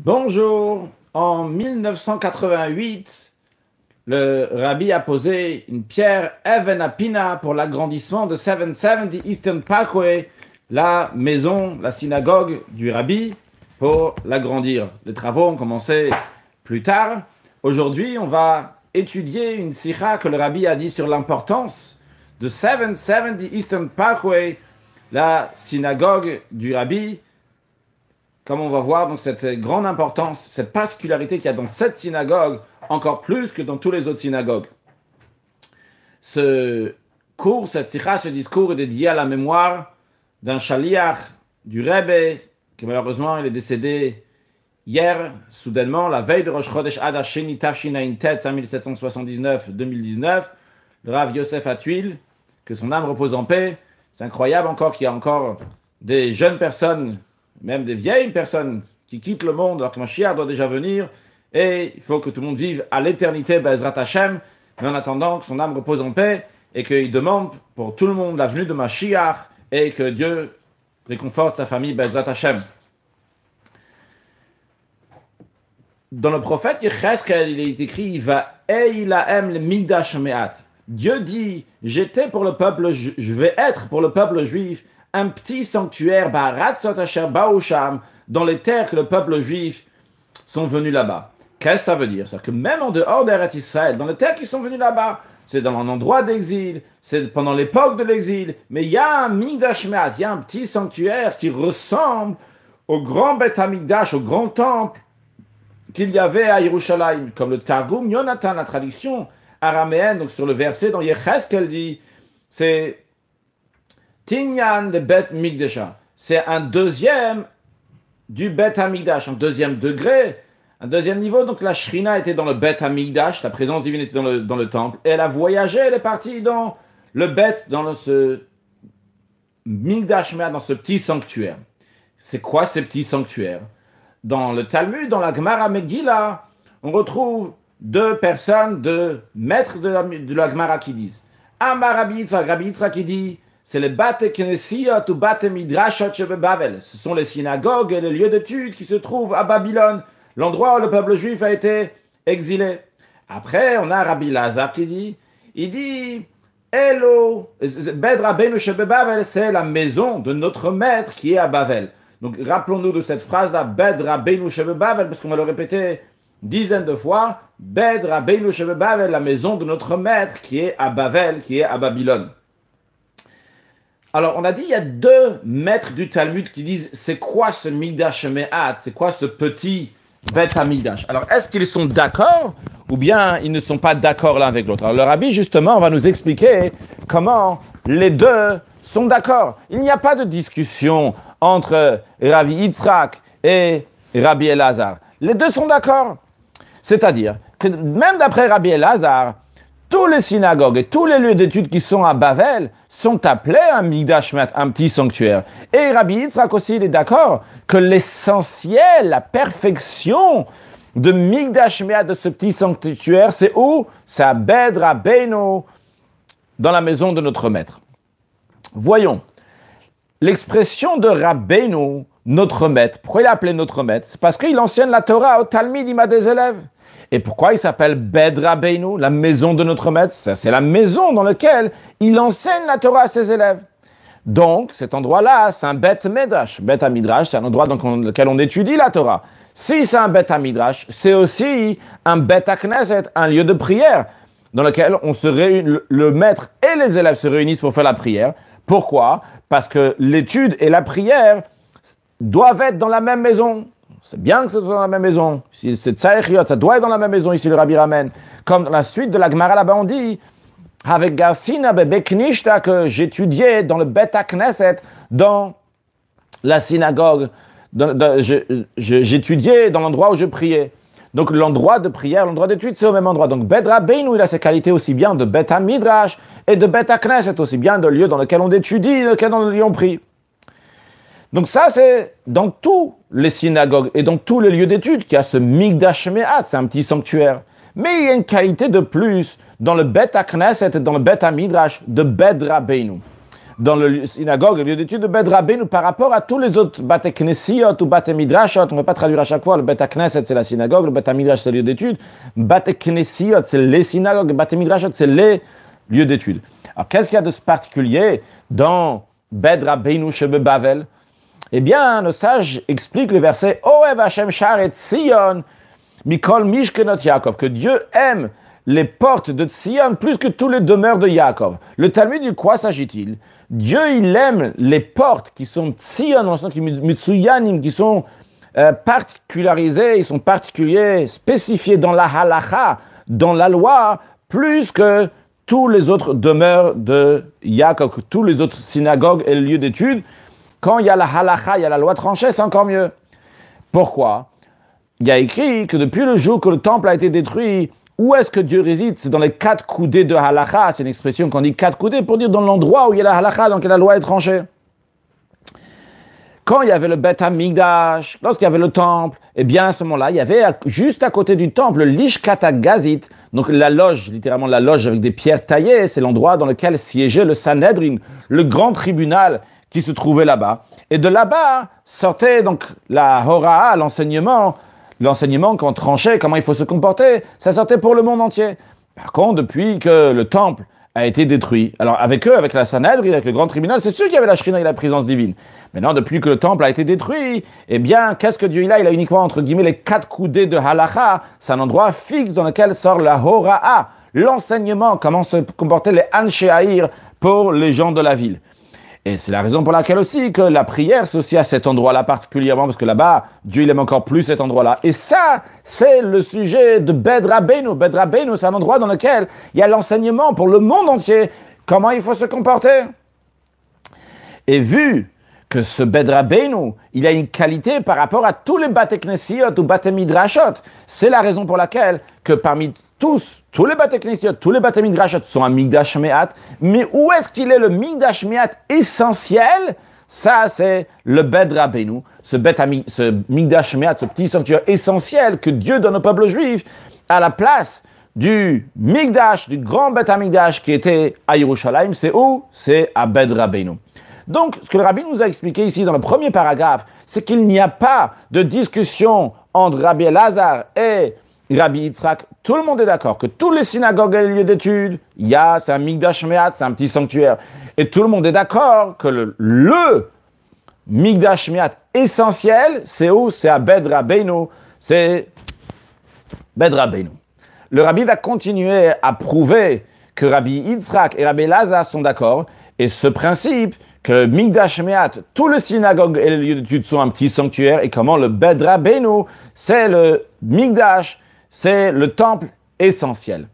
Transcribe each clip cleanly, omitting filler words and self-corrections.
Bonjour. En 1988, le rabbi a posé une pierre Even Apina pour l'agrandissement de 770 Eastern Parkway, la maison, la synagogue du rabbi, pour l'agrandir. Les travaux ont commencé plus tard. Aujourd'hui, on va étudier une sikha que le rabbi a dit sur l'importance de 770 Eastern Parkway, la synagogue du rabbi. Comme on va voir, donc cette grande importance, cette particularité qu'il y a dans cette synagogue, encore plus que dans toutes les autres synagogues. Ce cours, cette sikha, ce discours est dédié à la mémoire d'un shaliach du Rebbe, qui malheureusement il est décédé hier, soudainement, la veille de Rosh Chodesh Adar Sheni Tafshin Tet 1779-2019, le Rav Yosef Hatwil, que son âme repose en paix. C'est incroyable encore qu'il y a encore des jeunes personnes, même des vieilles personnes qui quittent le monde alors que Mashiach doit déjà venir, et il faut que tout le monde vive à l'éternité, Be'ezrat Hashem, mais en attendant que son âme repose en paix, et qu'il demande pour tout le monde la venue de Mashiach, et que Dieu réconforte sa famille, Be'ezrat Hashem. Dans le prophète Yecheskel, il est écrit, va eilahem le migdash me'at. Dieu dit, j'étais pour le peuple, je vais être pour le peuple juif un petit sanctuaire, dans les terres que le peuple juif sont venus là-bas. Qu'est-ce que ça veut dire? C'est-à-dire que même en dehors d'Eretz Israël, dans les terres qui sont venus là-bas, c'est dans un endroit d'exil, c'est pendant l'époque de l'exil, mais il y a un Migdash Me'at, il y a un petit sanctuaire qui ressemble au grand Beth Hamikdash, au grand temple qu'il y avait à Yerushalayim, comme le Targum Yonatan, la traduction araméenne, donc sur le verset dans Yecheskel dit, c'est Tinyan de Bet Migdasha. C'est un deuxième du Bet Hamikdash, un deuxième degré, un deuxième niveau. Donc la Shrina était dans le Bet Hamikdash, la présence divine était dans le temple. Et elle a voyagé, elle est partie dans le Bet, dans ce Migdash, dans ce petit sanctuaire. C'est quoi ce petit sanctuaire? Dans le Talmud, dans la Gemara Megillah, on retrouve deux personnes, deux maîtres de la Gemara qui disent Amar Rabbi Yitzhak qui dit c'est les Bate Knesiyot ou Bate Midrashot chez Babel. Ce sont les synagogues et les lieux d'études qui se trouvent à Babylone, l'endroit où le peuple juif a été exilé. Après, on a Rabbi Lazar qui dit, Elo, Bed Rabbeinu chez Babel, c'est la maison de notre maître qui est à Babel. Donc rappelons-nous de cette phrase-là, Bed Rabbeinu chez Babel, parce qu'on va le répéter dizaines de fois, Bed Rabbeinu chez Babel, la maison de notre maître qui est à Babel, qui est à Babylone. Alors, on a dit, il y a deux maîtres du Talmud qui disent, c'est quoi ce Migdash Me'at? C'est quoi ce petit Beth Hamikdash? Alors, est-ce qu'ils sont d'accord ou bien ils ne sont pas d'accord l'un avec l'autre? Alors, le rabbi, justement, va nous expliquer comment les deux sont d'accord. Il n'y a pas de discussion entre Rabbi Yitzhak et Rabbi Elazar. Les deux sont d'accord. C'est-à-dire que même d'après Rabbi Elazar, tous les synagogues et tous les lieux d'études qui sont à Bavel sont appelés un Migdash Me'at, un petit sanctuaire. Et Rabbi Yitzhak aussi, il est d'accord que l'essentiel, la perfection de Migdash Me'at, de ce petit sanctuaire, c'est où? C'est à Bed Rabbeinu, dans la maison de notre maître. Voyons, l'expression de Rabbeinu, notre maître, pourquoi il est appelé notre maître? C'est parce qu'il enseigne la Torah au Talmud, il a des élèves. Et pourquoi il s'appelle Bed Rabbeinu, la maison de notre maître? C'est la maison dans laquelle il enseigne la Torah à ses élèves. Donc, cet endroit-là, c'est un Bet Midrash. Bet Midrash, c'est un endroit dans lequel on étudie la Torah. Si c'est un Bet Midrash, c'est aussi un Bet Knesset, un lieu de prière, dans lequel on se réunit, le maître et les élèves se réunissent pour faire la prière. Pourquoi? Parce que l'étude et la prière doivent être dans la même maison. C'est bien que ce soit dans la même maison. Si c'est Tzaïchiot, ça doit être dans la même maison, ici le Rabbi ramène. Comme dans la suite de la Gemara là-bas, on dit, avec Garsina Beknishta, que j'étudiais dans le Bet Knesset, dans la synagogue. J'étudiais dans l'endroit où je priais. Donc l'endroit de prière, l'endroit d'étude, c'est au même endroit. Donc Bet Rabbeinu, il a ses qualités aussi bien de Bet Midrash et de Bet Knesset, aussi bien de lieux dans lesquels on étudie, dans lesquels on prie. Donc ça, c'est dans tous les synagogues et dans tous les lieux d'études qu'il y a ce Migdash Me'at, c'est un petit sanctuaire. Mais il y a une qualité de plus dans le Bet Knesset et dans le Bet Midrash de Bed Rabbeinu. dans le synagogue, le lieu d'étude de Bet Rabbeinu, par rapport à tous les autres Bate Knesiot ou Bate Midrashot. On ne va pas traduire à chaque fois. Le Bet Knesset, c'est la synagogue. Le Bet Midrash, c'est le lieu d'étude. Bate Knesiot, c'est les synagogues. Le Bate Midrashot, c'est les lieux d'étude. Alors, qu'est-ce qu'il y a de particulier dans Bet Rabbeinu chez Bavel? Eh bien, le sage explique le verset Oev Hashem Sharet Tzion Mikol Mishkenot Yaakov, que Dieu aime les portes de Tzion plus que tous les demeures de Yaakov. Le Talmud, de quoi s'agit-il? Dieu, il aime les portes qui sont Tzion, dans le sens qui Mitsuyanim, qui sont particularisées, ils sont particuliers, spécifiés dans la halacha, dans la loi, plus que tous les autres demeures de Yaakov, tous les autres synagogues et lieux d'études. Quand il y a la halacha, il y a la loi tranchée, c'est encore mieux. Pourquoi? Il y a écrit que depuis le jour que le temple a été détruit, où est-ce que Dieu réside? C'est dans les 4 coudées de halacha. C'est une expression qu'on dit 4 coudées pour dire dans l'endroit où il y a la halacha, donc la loi est tranchée. Quand il y avait le Bet HaMikdash, lorsqu'il y avait le temple, eh bien à ce moment-là, il y avait juste à côté du temple le Lishkat Gazit, donc la loge, littéralement la loge avec des pierres taillées, c'est l'endroit dans lequel siégeait le Sanhedrin, le grand tribunal qui se trouvait là-bas. Et de là-bas sortait donc la Hora'a, l'enseignement qu'on tranchait, comment il faut se comporter, ça sortait pour le monde entier. Par contre, depuis que le temple a été détruit, alors avec eux, avec la Sanhedrin, avec le grand tribunal, c'est sûr qu'il y avait la Shrina et la présence divine. Maintenant, depuis que le temple a été détruit, eh bien, qu'est-ce que Dieu il a? Il a uniquement, entre guillemets, les 4 coudées de halacha. C'est un endroit fixe dans lequel sort la Hora'a, l'enseignement, comment se comporter les Anshe Haïr pour les gens de la ville. Et c'est la raison pour laquelle aussi que la prière s'associe à cet endroit-là particulièrement, parce que là-bas, Dieu il aime encore plus cet endroit-là. Et ça, c'est le sujet de Bet Rabbeinu. Bet Rabbeinu, c'est un endroit dans lequel il y a l'enseignement pour le monde entier, comment il faut se comporter. Et vu que ce Bet Rabbeinu, il a une qualité par rapport à tous les Bate Knesiot ou Bate Midrashot, c'est la raison pour laquelle que parmi tous les Bate Knesiot, tous les Bate Midrashot sont un Migdash Me'at, mais où est-ce qu'il est le Migdash Me'at essentiel? Ça, c'est le Bet Rabbeinu, ce Migdash Me'at, ce petit sanctuaire essentiel que Dieu donne au peuple juif, à la place du Migdash, du grand Bet HaMikdash qui était à Yerushalayim. C'est où? C'est à Bet Rabbeinu. Donc, ce que le Rabbi nous a expliqué ici dans le premier paragraphe, c'est qu'il n'y a pas de discussion entre Rabbi Elazar et Rabbi Yitzhak. Tout le monde est d'accord que tous les synagogues et les lieux d'études, c'est un Migdash Me'at, c'est un petit sanctuaire. Et tout le monde est d'accord que le Migdash Me'at essentiel, c'est où? C'est à Bet Rabbeinu. C'est Bet Rabbeinu. Le Rabbi va continuer à prouver que Rabbi Yitzhak et Rabbi Elazar sont d'accord. Et ce principe, que le Migdash Me'at, tous les synagogues et les lieux d'études sont un petit sanctuaire, et comment le Bet Rabbeinu, c'est le Migdash, c'est le temple essentiel.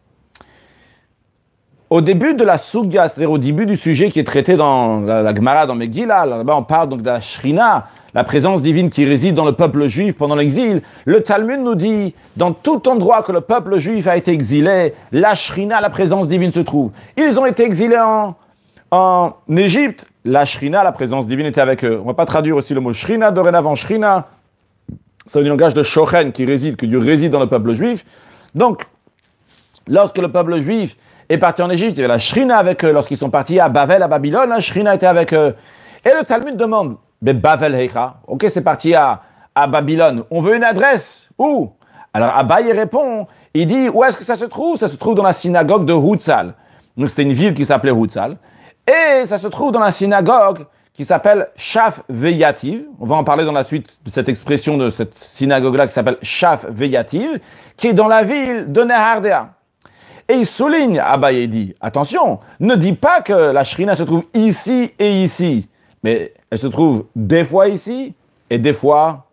Au début de la Sugya, c'est-à-dire au début du sujet qui est traité dans la Gemara, dans Megillah, là-bas on parle donc de la Shrina, la présence divine qui réside dans le peuple juif pendant l'exil. Le Talmud nous dit, dans tout endroit que le peuple juif a été exilé, la Shrina, la présence divine se trouve. Ils ont été exilés en Égypte, la Shrina, la présence divine était avec eux. On ne va pas traduire aussi le mot Shrina, dorénavant Shrina, c'est un langage de Shochen qui réside, que Dieu réside dans le peuple juif. Donc, lorsque le peuple juif est parti en Égypte, il y avait la Shrina avec eux. Lorsqu'ils sont partis à Bavel, à Babylone, la Shrina était avec eux. Et le Talmud demande, mais Bavel Heicha, ok, c'est parti à Babylone, on veut une adresse, où? Alors Abaye répond, il dit, où est-ce que ça se trouve? Ça se trouve dans la synagogue de Hutzal. Donc c'était une ville qui s'appelait Hutzal. Et ça se trouve dans la synagogue qui s'appelle Shaf Veyativ. On va en parler dans la suite de cette expression de cette synagogue-là qui s'appelle Shaf Veyativ, qui est dans la ville de Nehardea. Et il souligne, Abaye dit, attention, ne dis pas que la Shrina se trouve ici et ici, mais elle se trouve des fois ici et des fois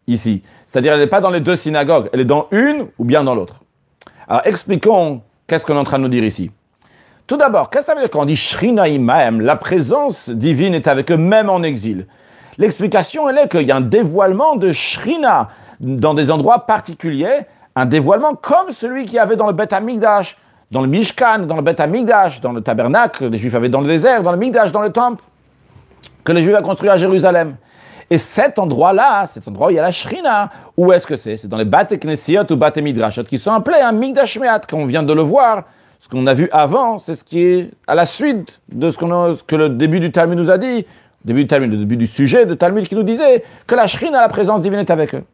ici. C'est-à-dire, elle n'est pas dans les deux synagogues, elle est dans une ou bien dans l'autre. Alors, expliquons qu'est-ce qu'on est en train de nous dire ici. Tout d'abord, qu'est-ce que ça veut dire quand on dit Shrina Imahem, la présence divine est avec eux même en exil? L'explication, elle est qu'il y a un dévoilement de Shrina dans des endroits particuliers, un dévoilement comme celui qu'il y avait dans le Bet HaMikdash, dans le Mishkan, dans le Bet HaMikdash, dans le tabernacle que les Juifs avaient dans le désert, dans le Mikdash, dans le temple, que les Juifs ont construit à Jérusalem. Et cet endroit-là, cet endroit où il y a la Shrina, où est-ce que c'est? C'est dans les Bate Knesiot ou Bate Midrashot, qui sont appelés un Migdash Me'at, comme on vient de le voir Ce qu'on a vu avant, c'est ce qui est à la suite de que le début du Talmud nous a dit, le début du sujet de Talmud qui nous disait que la Shrina, la présence divine, est avec eux.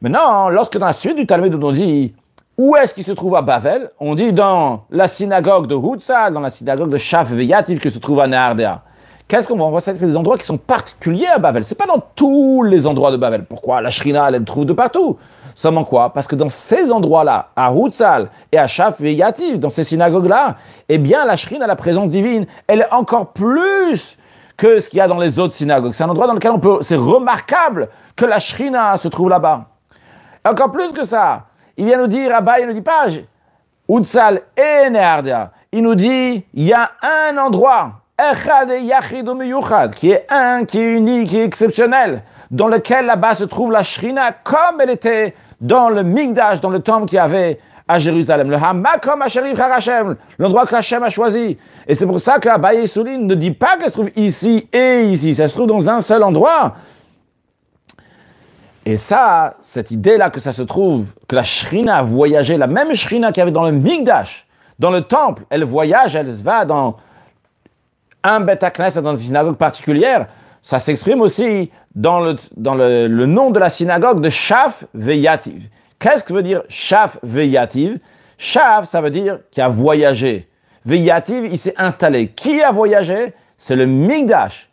Maintenant, lorsque dans la suite du Talmud on dit où est-ce qu'il se trouve à Bavel, on dit dans la synagogue de Hutzal, dans la synagogue de Shaf Veyativ qui se trouve à Nehardea. Qu'est-ce qu'on voit? On voit ça, c'est des endroits qui sont particuliers à Bavel. C'est pas dans tous les endroits de Bavel. Pourquoi? La Shrina, elle trouve de partout. Seulement quoi? Parce que dans ces endroits-là, à Hutzal et à Shaf Veyativ, dans ces synagogues-là, eh bien, la Shrina, la présence divine, elle est encore plus que ce qu'il y a dans les autres synagogues. C'est un endroit dans lequel c'est remarquable que la Shrina se trouve là-bas. Et encore plus que ça, il vient nous dire, Abba, il ne dit pas Hutzal et Nehardea. Il nous dit, il y a un endroit, Echad et Yachid Umeyuchad, qui est unique, qui est exceptionnel, dans lequel là-bas se trouve la Shrina, comme elle était dans le Migdash, dans le temple qu'il y avait à Jérusalem. Le Hamakom Asherif Harashem, l'endroit qu'Hachem a choisi. Et c'est pour ça qu'Abaye souligne ne dit pas qu'elle se trouve ici et ici. Ça se trouve dans un seul endroit. Et ça, cette idée-là que ça se trouve, que la Shrina a voyagé, la même Shrina qu'il y avait dans le Migdash, dans le temple, elle voyage, elle va dans un Beth Knesset, dans une synagogue particulière, ça s'exprime aussi dans le nom de la synagogue de Shaf Veyativ. Qu'est-ce que veut dire Shaf Veyativ? Shaf, ça veut dire qui a voyagé. Veyativ, il s'est installé. Qui a voyagé? C'est le Migdash.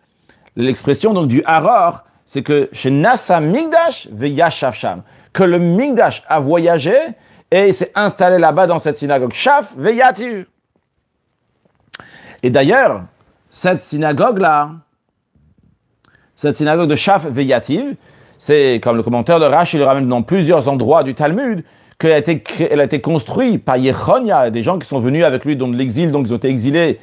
L'expression donc du Haror, c'est que chez Nasa Migdash Veyashav Sham, que le Migdash a voyagé et s'est installé là-bas dans cette synagogue. Shaf Veyativ. Et d'ailleurs, cette synagogue-là, cette synagogue de Shaf Veyativ, c'est comme le commentaire de Rashi le ramène dans plusieurs endroits du Talmud, qu'elle a été construite par Yechonia, des gens qui sont venus avec lui dans l'exil, donc ils ont été exilés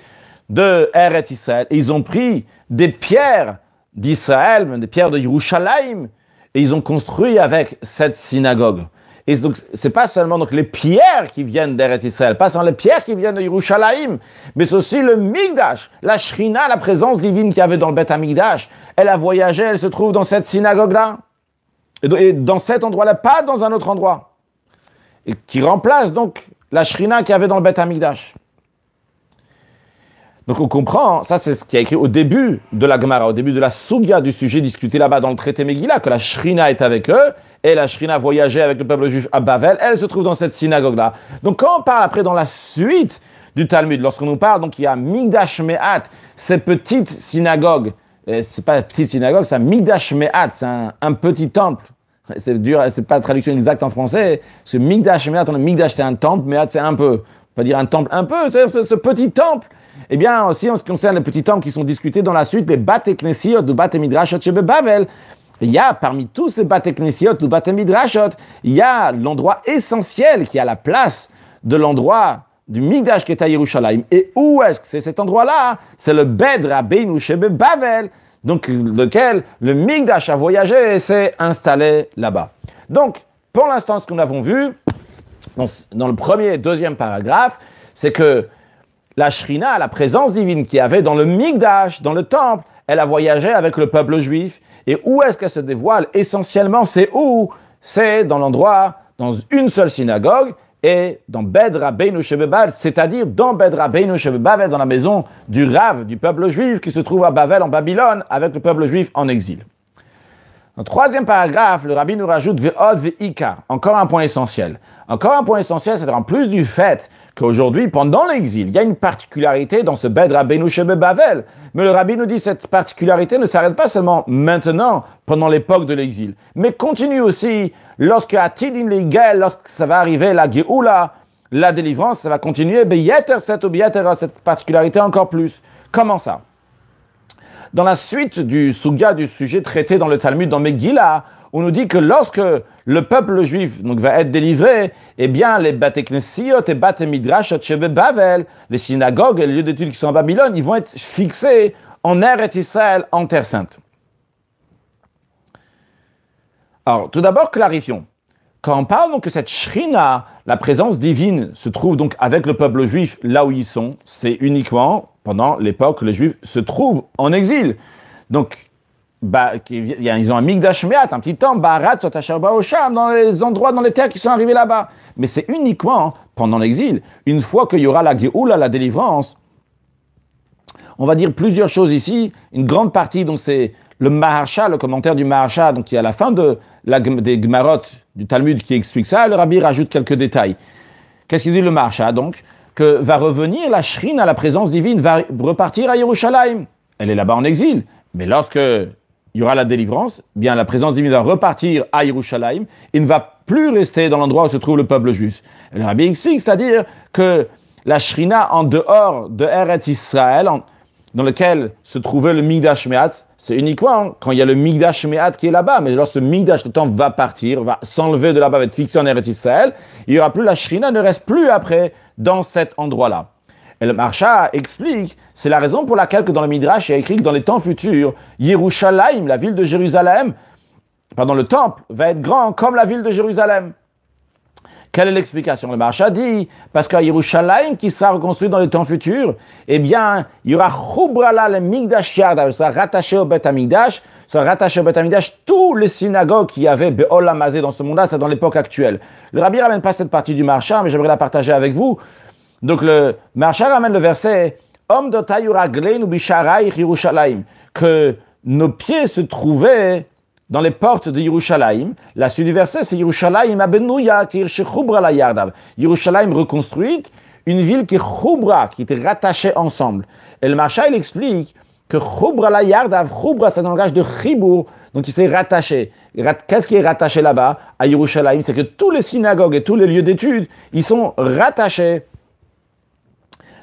de Eretz Israël, et ils ont pris des pierres d'Israël, des pierres de Yerushalayim, et ils ont construit avec cette synagogue. Et donc, c'est pas seulement donc les pierres qui viennent d'Eretz Israël, pas seulement les pierres qui viennent de Yerushalayim, mais c'est aussi le Migdash, la Shrina, la présence divine qu'il y avait dans le Beth Hamikdash. Elle a voyagé, elle se trouve dans cette synagogue-là. Et dans cet endroit-là, pas dans un autre endroit. Et qui remplace donc la Shrina qu'il y avait dans le Beth Hamikdash. Donc on comprend, ça c'est ce qui est écrit au début de la Gemara, au début de la Sugya du sujet discuté là-bas dans le traité Megillah, que la Shrina est avec eux, et la Shrina voyageait avec le peuple juif à Bavel, elle se trouve dans cette synagogue-là. Donc quand on parle après dans la suite du Talmud, lorsqu'on nous parle, donc il y a Migdash Me'at, ces petites synagogues, c'est pas une petite synagogue, c'est un Migdash Me'at, c'est un petit temple. C'est dur, c'est pas la traduction exacte en français. Ce Migdash Me'at, Migdash c'est un temple, Me'at c'est un peu, on peut dire un temple un peu, c'est ce petit temple. Eh bien, aussi en ce qui concerne les petits temples qui sont discutés dans la suite, les Bate Knesiot ou Bate Midrashot chez Bavel, il y a parmi tous ces Bate Knesiot ou Bate Midrashot, il y a l'endroit essentiel qui a la place de l'endroit du Migdash qui est à Yerushalayim. Et où est-ce que c'est cet endroit-là? C'est le Bed Rabbeinu chez Bavel, donc lequel le Migdash a voyagé et s'est installé là-bas. Donc, pour l'instant, ce que nous avons vu dans le premier et deuxième paragraphe, c'est que la Shrina, la présence divine qu'il y avait dans le Migdash, dans le temple, elle a voyagé avec le peuple juif. Et où est-ce qu'elle se dévoile? Essentiellement, c'est où? C'est dans l'endroit, dans une seule synagogue, et dans Bed Rabbeinu Shebebal, c'est-à-dire dans Bed Rabbeinu Shebebal, dans la maison du Rav, du peuple juif, qui se trouve à Bavel, en Babylone, avec le peuple juif en exil. Dans le troisième paragraphe, le Rabbi nous rajoute Ve'od ve'ikar, encore un point essentiel. Encore un point essentiel, c'est en plus du fait qu'aujourd'hui, pendant l'exil, il y a une particularité dans ce Bed Rabbeinu Shebebal. Mais le Rabbi nous dit que cette particularité ne s'arrête pas seulement maintenant, pendant l'époque de l'exil, mais continue aussi lorsque Atidim Leigel, lorsque ça va arriver, la Geoula, la délivrance, ça va continuer, cette particularité encore plus. Comment ça? Dans la suite du Sugya, du sujet traité dans le Talmud, dans Megillah, on nous dit que lorsque le peuple juif donc, va être délivré, eh bien, les Bate Knesiot et Bate Midrashot chez Bavel, les synagogues et les lieux d'études qui sont à Babylone, ils vont être fixés en Eretz Israël, en Terre Sainte. Alors, tout d'abord, clarifions. Quand on parle donc que cette Shrina, la présence divine, se trouve donc avec le peuple juif là où ils sont, c'est uniquement pendant l'époque où les Juifs se trouvent en exil. Donc, ils ont un Migdash Me'at, un petit temple, Ba'arat, Sotasher Ba'osham, dans les endroits, dans les terres qui sont arrivés là-bas. Mais c'est uniquement pendant l'exil. Une fois qu'il y aura la Géoula, la délivrance, on va dire plusieurs choses ici. Une grande partie, donc c'est le Maharsha, le commentaire du Maharsha, donc qui est à la fin des Gemarot du Talmud qui explique ça. Le Rabbi rajoute quelques détails. Qu'est-ce qu'il dit le Maharsha donc? Que va revenir la Shrina, la présence divine, va repartir à Yerushalayim. Elle est là-bas en exil. Mais lorsque il y aura la délivrance, bien la présence divine va repartir à Yerushalayim et ne va plus rester dans l'endroit où se trouve le peuple juif. Et le Rabbi explique, c'est-à-dire que la Shrina en dehors de Eretz Israël, dans lequel se trouvait le Migdash Me'at, c'est uniquement quand il y a le Migdash Me'at qui est là-bas. Mais lorsque le Migdash, le temple va partir, va s'enlever de là-bas, va être fixé en Eretz Israël, il n'y aura plus la Shrina, ne reste plus après dans cet endroit-là. Et le Maharsha explique, c'est la raison pour laquelle que dans le Midrash, il y a écrit que dans les temps futurs, Yerushalayim, la ville de Jérusalem, le temple, va être grand comme la ville de Jérusalem. Quelle est l'explication? Le Maharsha dit, parce qu'à Yerushalayim, qui sera reconstruit dans les temps futurs, eh bien, il y aura Chubrala, le Migdash Yardav, sera rattaché au Bet Hamikdash, tous les synagogues qu'il y avait Be'olam Hazeh dans ce monde-là, c'est dans l'époque actuelle. Le Rabbi ne ramène pas cette partie du Maharsha, mais j'aimerais la partager avec vous. Donc le Maharsha ramène le verset Om dotay uragleinu bisharayich Yerushalayim, que nos pieds se trouvaient dans les portes de Yerushalayim. La suite du verset, c'est Yerushalayim abenuya kirche chubra la yardav. Yerushalayim reconstruite, une ville qui est chubra, qui était rattachée ensemble. Et le Maharsha, il explique que chubra la yardav, chubra, c'est dans le langage de chibur, donc il s'est rattaché. Qu'est-ce qui est rattaché là-bas à Yerushalayim? C'est que tous les synagogues et tous les lieux d'études, ils sont rattachés.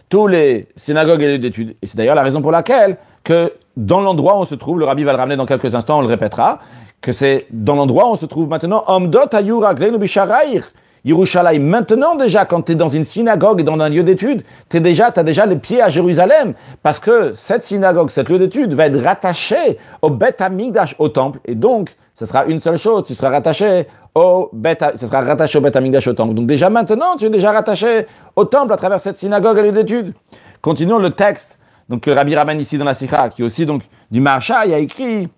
Tous les synagogues et lieux d'études. Et c'est d'ailleurs la raison pour laquelle que dans l'endroit où on se trouve, le Rabbi va le ramener dans quelques instants, on le répétera, que c'est dans l'endroit où on se trouve maintenant, Omdot ayura glenu bisharayich, Yerushalayim. Maintenant déjà, quand tu es dans une synagogue et dans un lieu d'études, tu as déjà les pieds à Jérusalem, parce que cette synagogue, cet lieu d'études va être rattaché au Bet Hamikdash, au temple, et donc, ce sera une seule chose, tu seras rattaché au Bet Hamikdash, au temple. Donc déjà maintenant, tu es déjà rattaché au temple à travers cette synagogue et lieu d'études. Continuons le texte, donc que le Rabbi ramène ici dans la Sikha, qui est aussi donc du Maharsha, il y a écrit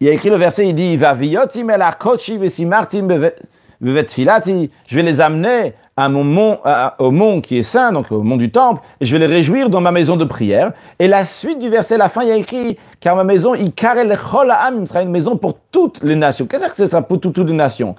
le verset, il dit, va viotim el akochi vesimartim bevet filati, je vais les amener à mon mont, au mont qui est saint, donc au mont du temple, et je vais les réjouir dans ma maison de prière. Et la suite du verset, la fin, il y a écrit, car ma maison, ikarel chol ha'am, sera une maison pour toutes les nations. Qu'est-ce que c'est ça pour toutes les nations?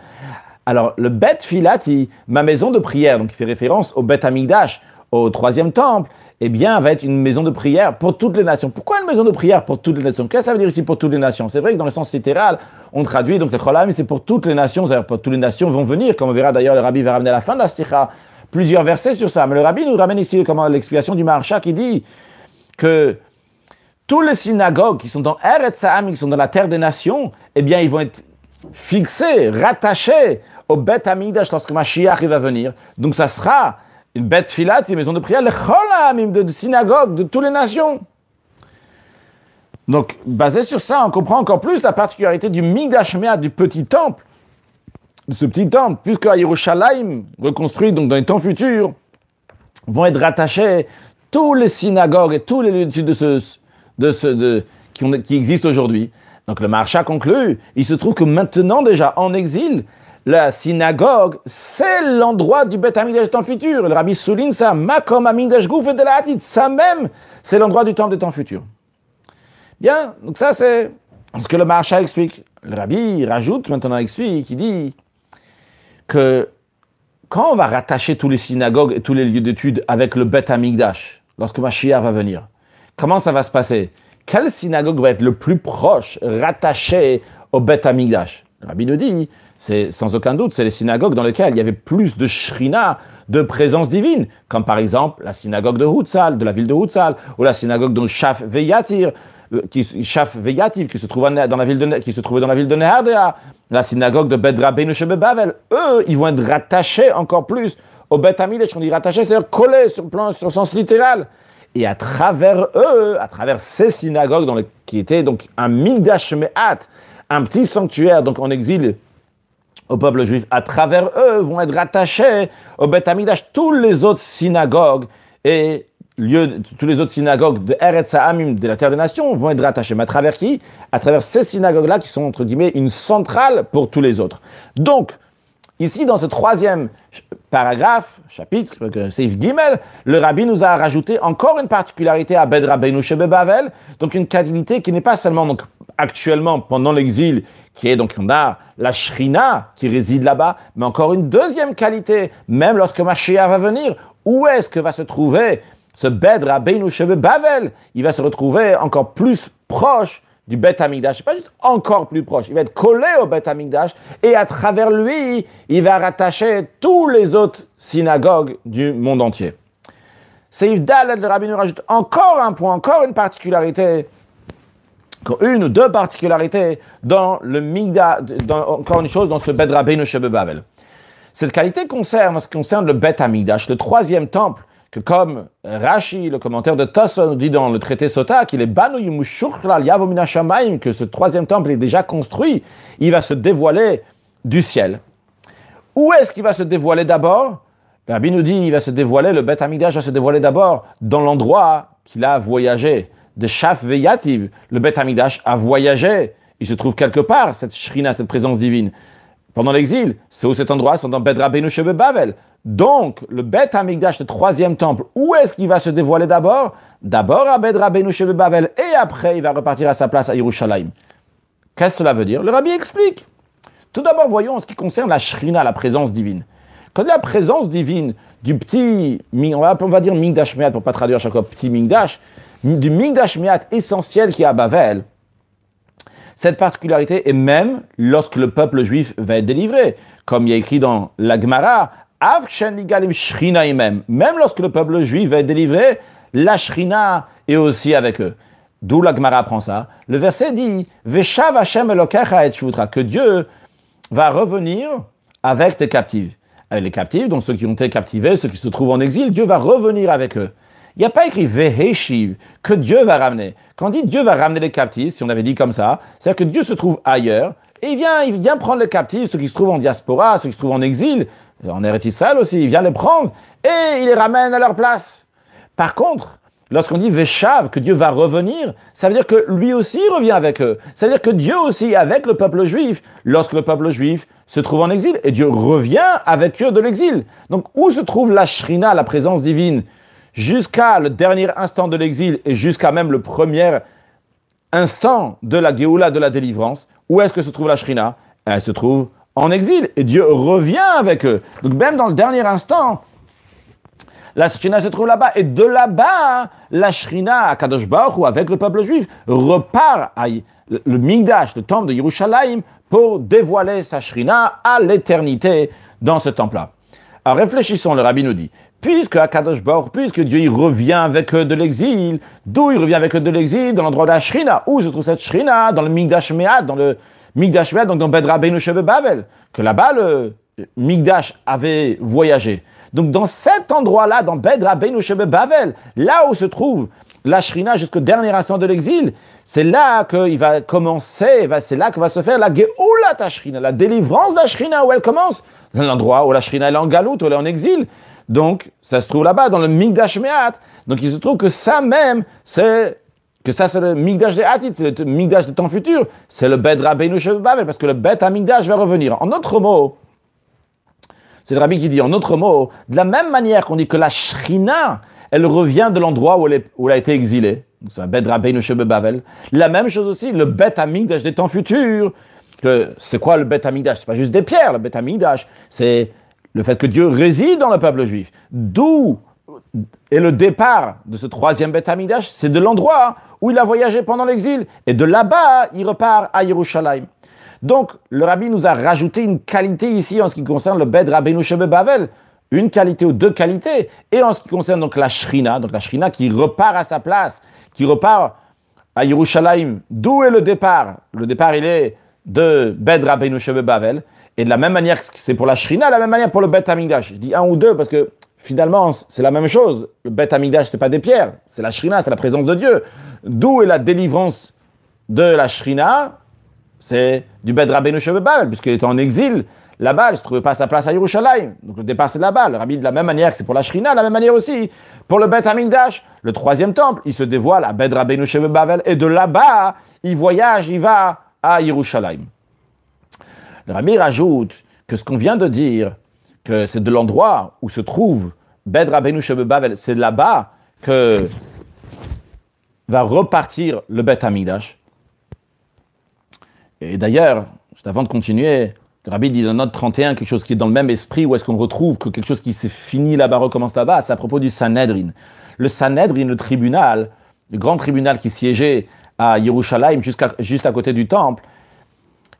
Alors, le Bet Filati, ma maison de prière, donc il fait référence au Bet Hamikdash, au troisième temple, eh bien, va être une maison de prière pour toutes les nations. Pourquoi une maison de prière pour toutes les nations? Qu'est-ce que ça veut dire ici pour toutes les nations? C'est vrai que dans le sens littéral, on traduit, donc le Cholam, c'est pour toutes les nations, c'est-à-dire pour toutes les nations vont venir, comme on verra d'ailleurs, le Rabbi va ramener à la fin de la Sikha plusieurs versets sur ça. Mais le Rabbi nous ramène ici l'explication du Maharsha qui dit que tous les synagogues qui sont dans Eretz Ha'am, qui sont dans la terre des nations, eh bien, ils vont être fixés, rattachés au Bet Hamikdash lorsque Mashiach va venir. Donc ça sera une bête filat, une maison de prière, le cholam de synagogue de toutes les nations. Donc, basé sur ça, on comprend encore plus la particularité du Migdash Me'at, du petit temple, de ce petit temple, puisque à Yerushalayim, reconstruit donc dans les temps futurs, vont être rattachés tous les synagogues et tous les lieux d'études qui existent aujourd'hui. Donc le Maharsha conclut, il se trouve que maintenant déjà en exil, la synagogue, c'est l'endroit du Bet Hamikdash des temps futurs. Le Rabbi souligne ça, Makom Hamikdash Gouf et de la Hatid, ça même, c'est l'endroit du temple des temps futurs. Bien, donc ça c'est ce que le Maharsha explique. Le Rabbi rajoute, maintenant explique, il dit que quand on va rattacher tous les synagogues et tous les lieux d'études avec le Bet Hamikdash, lorsque Mashiach va venir, comment ça va se passer? Quelle synagogue va être le plus proche, rattachée au Bet Hamikdash? Le Rabbi nous dit, c'est sans aucun doute, c'est les synagogues dans lesquelles il y avait plus de shrina, de présence divine, comme par exemple la synagogue de Hutzal, de la ville de Hutzal, ou la synagogue de Shaf Veyatir, qui se trouvait dans la ville de Nehardea, la synagogue de Bet Rabbeinu Shebebavel. Eux, ils vont être rattachés encore plus au Bet Hamikdash. On dit rattachés, c'est-à-dire collés sur le sens littéral. Et à travers eux, à travers ces synagogues qui étaient donc un Migdash Me'at, un petit sanctuaire, donc en exil au peuple juif, à travers eux vont être rattachés au Bet Hamikdash tous les autres synagogues et tous les autres synagogues de Eretz Ha'amim, de la terre des nations, vont être rattachés. Mais à travers qui? À travers ces synagogues-là qui sont, entre guillemets, une centrale pour tous les autres. Donc, ici, dans ce troisième paragraphe, chapitre, Seif Gimel, le Rabbi nous a rajouté encore une particularité à Beth Rabbeinu Shebebavel, donc une qualité qui n'est pas seulement donc, actuellement pendant l'exil, qui est donc on a la Shrina qui réside là-bas, mais encore une deuxième qualité, même lorsque Mashiach va venir, où est-ce que va se trouver ce Beth Rabbeinu Shebebavel? Il va se retrouver encore plus proche du Beth Amikdash, pas juste encore plus proche, il va être collé au Beth Amikdash et à travers lui, il va rattacher tous les autres synagogues du monde entier. Seif Dalet, le Rabbi nous rajoute encore un point, encore une particularité, une ou deux particularités dans le Migdash, encore une chose dans ce Beth Rabbeinu Shebebavel. Cette qualité concerne, en ce qui concerne le Beth Amikdash, le troisième temple, que comme Rashi, le commentaire de Tosfot nous dit dans le traité Sota, qu'il est Banu Yimushuchla Yavo Min Hashamayim, que ce troisième temple est déjà construit, il va se dévoiler du ciel. Où est-ce qu'il va se dévoiler d'abord? Le Rabbi nous dit, il va se dévoiler, le Beth Amikdash va se dévoiler d'abord dans l'endroit qu'il a voyagé, de Shaf Veyativ. Le Beth Amikdash a voyagé, il se trouve quelque part, cette Shrina, cette présence divine. Pendant l'exil, c'est où cet endroit? C'est dans Beth Rabbeinu Shebebavel. Donc, le Beth Amikdash, le troisième temple, où est-ce qu'il va se dévoiler d'abord? D'abord à Beth Rabbeinu Shebebavel, et après, il va repartir à sa place à Yerushalayim. Qu'est-ce que cela veut dire? Le Rabbi explique. Tout d'abord, voyons en ce qui concerne la Shrina, la présence divine. Quand la présence divine du petit, on va dire Migdash Me'at, pour ne pas traduire à chaque fois petit Migdash, du Migdash Me'at essentiel qui est à Bavel, cette particularité est même lorsque le peuple juif va être délivré. Comme il y a écrit dans la Gemara, même lorsque le peuple juif va être délivré, la Shrina est aussi avec eux. D'où la Gemara prend ça. Le verset dit, Veshav Hashem Elokecha et Shvutra, que Dieu va revenir avec tes captifs. Avec les captifs, donc ceux qui ont été captivés, ceux qui se trouvent en exil, Dieu va revenir avec eux. Il n'y a pas écrit Veheshiv, que Dieu va ramener. Quand on dit Dieu va ramener les captifs, si on avait dit comme ça, c'est-à-dire que Dieu se trouve ailleurs, et il vient prendre les captifs, ceux qui se trouvent en diaspora, ceux qui se trouvent en exil, en Eretz Israël aussi, il vient les prendre, et il les ramène à leur place. Par contre, lorsqu'on dit Veshav, que Dieu va revenir, ça veut dire que lui aussi revient avec eux. Ça veut dire que Dieu aussi, avec le peuple juif, lorsque le peuple juif se trouve en exil, et Dieu revient avec eux de l'exil. Donc, où se trouve la Shrina, la présence divine, jusqu'à le dernier instant de l'exil et jusqu'à même le premier instant de la Géoula, de la délivrance, où est-ce que se trouve la Shrina? Elle se trouve en exil et Dieu revient avec eux. Donc même dans le dernier instant, la Shrina se trouve là-bas et de là-bas, la Shrina à Kadosh Baruch Hu avec le peuple juif repart à le Migdash, le temple de Yerushalayim, pour dévoiler sa Shrina à l'éternité dans ce temple-là. Alors réfléchissons, le Rabbi nous dit, puisque Dieu il revient avec eux de l'exil, d'où il revient avec eux de l'exil? Dans l'endroit de la Shrina. Où se trouve cette Shrina? Dans le Migdash Me'at, donc dans Beth Rabbeinu Shebebavel, que là-bas le Migdash avait voyagé. Donc dans cet endroit-là, dans Beth Rabbeinu Shebebavel, là où se trouve la Shrina jusqu'au dernier instant de l'exil, c'est là qu'il va commencer, c'est là que va se faire la Geoulat Shrina, la délivrance de la Shrina, où elle commence, dans l'endroit où la Shrina est en galoute, où elle est en exil. Donc, ça se trouve là-bas, dans le Migdash Me'at. Donc, il se trouve que ça même, c'est le Migdash de Hatit, c'est le Migdash de temps futur, c'est le Beth Rabbeinu Shebebavel, parce que le Beth Amikdash va revenir. En autre mot, c'est le Rabbi qui dit, en autre mot, de la même manière qu'on dit que la Shrina, elle revient de l'endroit où elle a été exilée, c'est un Beth Rabbeinu Shebebavel. La même chose aussi, le Beth Amikdash des temps futurs. C'est quoi le Beth Amikdash? C'est pas juste des pierres, le Beth Amikdash, c'est le fait que Dieu réside dans le peuple juif. D'où est le départ de ce troisième Beth Amikdash? C'est de l'endroit où il a voyagé pendant l'exil. Et de là-bas, il repart à Yerushalayim. Donc, le Rabbi nous a rajouté une qualité ici en ce qui concerne le Beth Rabbeinu Shebebavel. Une qualité ou deux qualités. Et en ce qui concerne donc la Shrina qui repart à sa place, qui repart à Yerushalayim. D'où est le départ? Le départ, il est de Beth Rabbeinu Shebebavel. Et de la même manière que c'est pour la Shrina, de la même manière pour le Beth Amikdash. Je dis un ou deux parce que finalement, c'est la même chose. Le Beth Amikdash, ce n'est pas des pierres, c'est la Shrina, c'est la présence de Dieu. D'où est la délivrance de la Shrina? C'est du Beth Rabbeinu Shebebavel, puisqu'il est en exil. Là-bas, elle ne se trouvait pas à sa place à Yerushalayim. Donc le départ, c'est là-bas. Le rabbi, de la même manière que c'est pour la Shrina, de la même manière aussi pour le Beth Amikdash, le troisième temple, il se dévoile à Beth Rabbeinu Shebebavel. Et de là-bas, il voyage, il va à Yerushalayim. Le rabbi rajoute que ce qu'on vient de dire, que c'est de l'endroit où se trouve Beth Rabbeinu Shebebavel, c'est là-bas que va repartir le Beth Amikdash. Et d'ailleurs, juste avant de continuer, le rabbi dit dans note 31 quelque chose qui est dans le même esprit, où est-ce qu'on retrouve que quelque chose qui s'est fini là-bas recommence là-bas, c'est à propos du Sanhedrin. Le Sanhedrin, le tribunal, le grand tribunal qui siégeait à Yerushalayim, juste à côté du temple,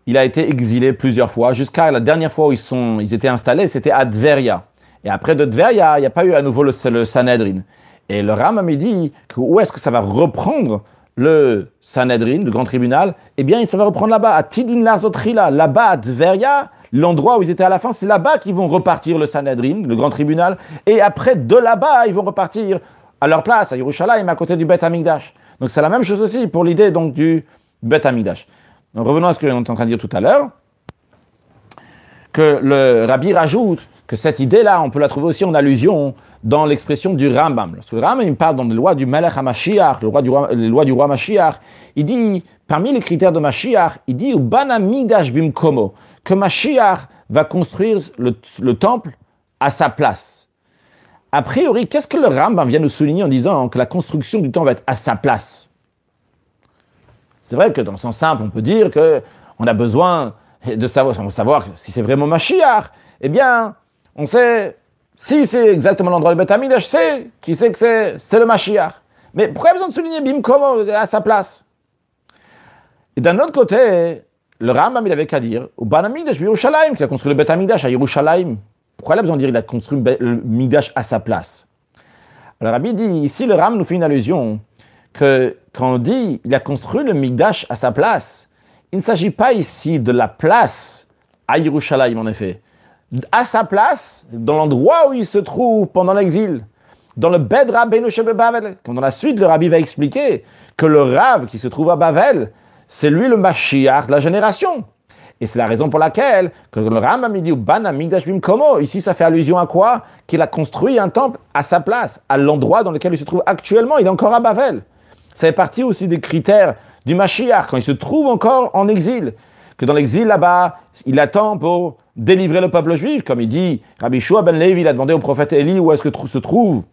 il a été exilé plusieurs fois, jusqu'à la dernière fois où ils étaient installés, c'était à Tveria. Et après de Tveria, il n'y a pas eu à nouveau le Sanhedrin. Et le Rambam dit que où est-ce que ça va reprendre le Sanhedrin, le grand tribunal? Eh bien, ça va reprendre là-bas, à Tidin Larzotrila, là-bas à Tveria, l'endroit où ils étaient à la fin, c'est là-bas qu'ils vont repartir le Sanhedrin, le grand tribunal. Et après, de là-bas, ils vont repartir à leur place, à Yerushalayim, à côté du Beth Amikdash. Donc c'est la même chose aussi pour l'idée donc du Beth Amikdash. Donc revenons à ce que l'on était en train de dire tout à l'heure, que le rabbi rajoute que cette idée-là, on peut la trouver aussi en allusion dans l'expression du Rambam. Lorsque le Rambam il parle dans les lois du Melech HaMashiach, les lois du roi Mashiach, il dit, parmi les critères de Mashiach, il dit Uban Amikdash bimkomo, que Mashiach va construire le temple à sa place. A priori, qu'est-ce que le Rambam vient nous souligner en disant que la construction du temple va être à sa place? C'est vrai que dans le sens simple, on peut dire qu'on a besoin de savoir si c'est vraiment Mashiach. Eh bien, on sait, si c'est exactement l'endroit du Beth Amikdash, qui sait que c'est le Mashiach. Mais pourquoi il y a besoin de souligner Bimkomo à sa place? Et d'un autre côté, le Rambam, il avait qu'à dire, au Ban Amikdash, Yerushalayim, qu'il a construit le Beth Amikdash à Yerushalayim. Pourquoi il a besoin de dire qu'il a construit le Mikdash à sa place? Alors, Rabbi dit, ici, le Rambam nous fait une allusion que quand on dit il a construit le Mikdash à sa place, il ne s'agit pas ici de la place à Yerushalayim, en effet. À sa place, dans l'endroit où il se trouve pendant l'exil, dans le Beth Rabbeinu Shebebavel, comme dans la suite, le Rabbi va expliquer que le Rav qui se trouve à Bavel, c'est lui le Mashiach de la génération. Et c'est la raison pour laquelle, que le Rambam dit Ban Amikdash bimkomo, ici ça fait allusion à quoi? Qu'il a construit un temple à sa place, à l'endroit dans lequel il se trouve actuellement, il est encore à Bavel. Ça fait partie aussi des critères du Mashiach, quand il se trouve encore en exil. Que dans l'exil là-bas, il attend pour délivrer le peuple juif, comme il dit, Rabbi Shua ben Levi, il a demandé au prophète Élie où est-ce que se trouve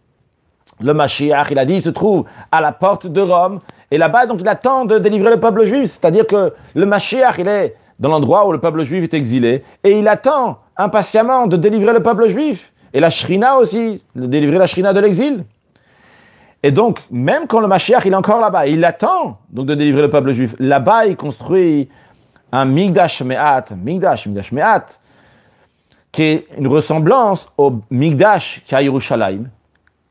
le Mashiach, il a dit, il se trouve à la porte de Rome, et là-bas, donc il attend de délivrer le peuple juif, c'est-à-dire que le Mashiach, il est dans l'endroit où le peuple juif est exilé, et il attend impatiemment de délivrer le peuple juif, et la Shrina aussi, de délivrer la Shrina de l'exil. Et donc, même quand le Mashiach, il est encore là-bas, il attend donc de délivrer le peuple juif, là-bas, il construit un Mikdash Me'at, Mikdash Me'at, qui est une ressemblance au Mikdash qui est à Yerushalayim,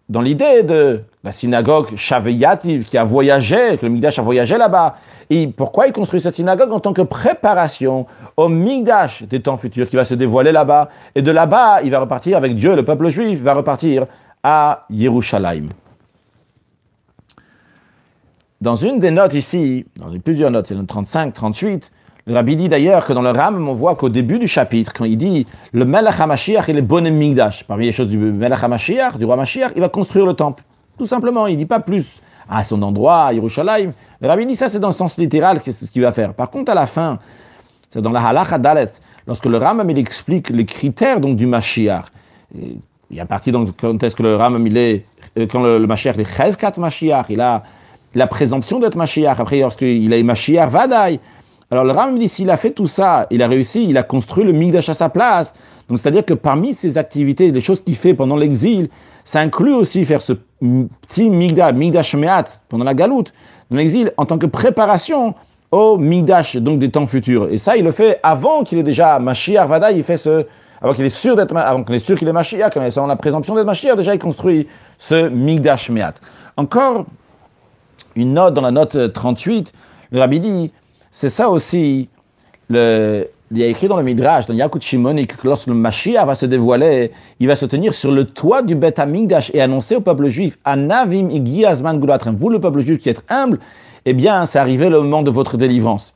dans l'idée de la synagogue Shaveyativ qui a voyagé, que le Mikdash a voyagé là-bas. Et pourquoi il construit cette synagogue? En tant que préparation au Mikdash des temps futurs qui va se dévoiler là-bas. Et de là-bas, il va repartir avec Dieu, le peuple juif va repartir à Yerushalayim. Dans une des notes ici, dans plusieurs notes, il y en a 35, 38, le Rabbi dit d'ailleurs que dans le Rambam, on voit qu'au début du chapitre, quand il dit le Melech HaMashiach et le Bonem Mikdash, parmi les choses du Melech HaMashiach, du roi Mashiach, il va construire le temple. Tout simplement, il ne dit pas plus à son endroit, à Yerushalayim. Le Rabbi dit ça, c'est dans le sens littéral, c'est ce qu'il va faire. Par contre, à la fin, c'est dans la Halacha Dalet, lorsque le Rambam il explique les critères donc, du Mashiach, il y a partie donc quand est-ce que le Rambam il est, quand le Mashiach il est Cheskat Mashiach, il a la présomption d'être Mashiach. Après, lorsqu'il a Mashiach Vadaï, alors le Rambam dit, s'il a fait tout ça, il a réussi, il a construit le Mikdash à sa place. Donc c'est-à-dire que parmi ses activités, les choses qu'il fait pendant l'exil, ça inclut aussi faire ce petit Mikdash Me'at, pendant la galoute, dans l'exil, en tant que préparation au Mikdash, donc des temps futurs. Et ça, il le fait avant qu'il ait déjà Mashiach Vadaï, il fait avant qu'il est sûr qu'il est Mashiach, quand il a la présomption d'être Mashiach, déjà il construit ce Mikdash Me'at. Encore une note dans la note 38, le Rabbi dit, c'est ça aussi, il y a écrit dans le Midrash, dans Yakut Shimoni, que lorsque le Mashiach va se dévoiler, il va se tenir sur le toit du Beth Amikdash et annoncer au peuple juif, Anavim igi azman gulatrem, vous le peuple juif qui êtes humble, eh bien c'est arrivé le moment de votre délivrance.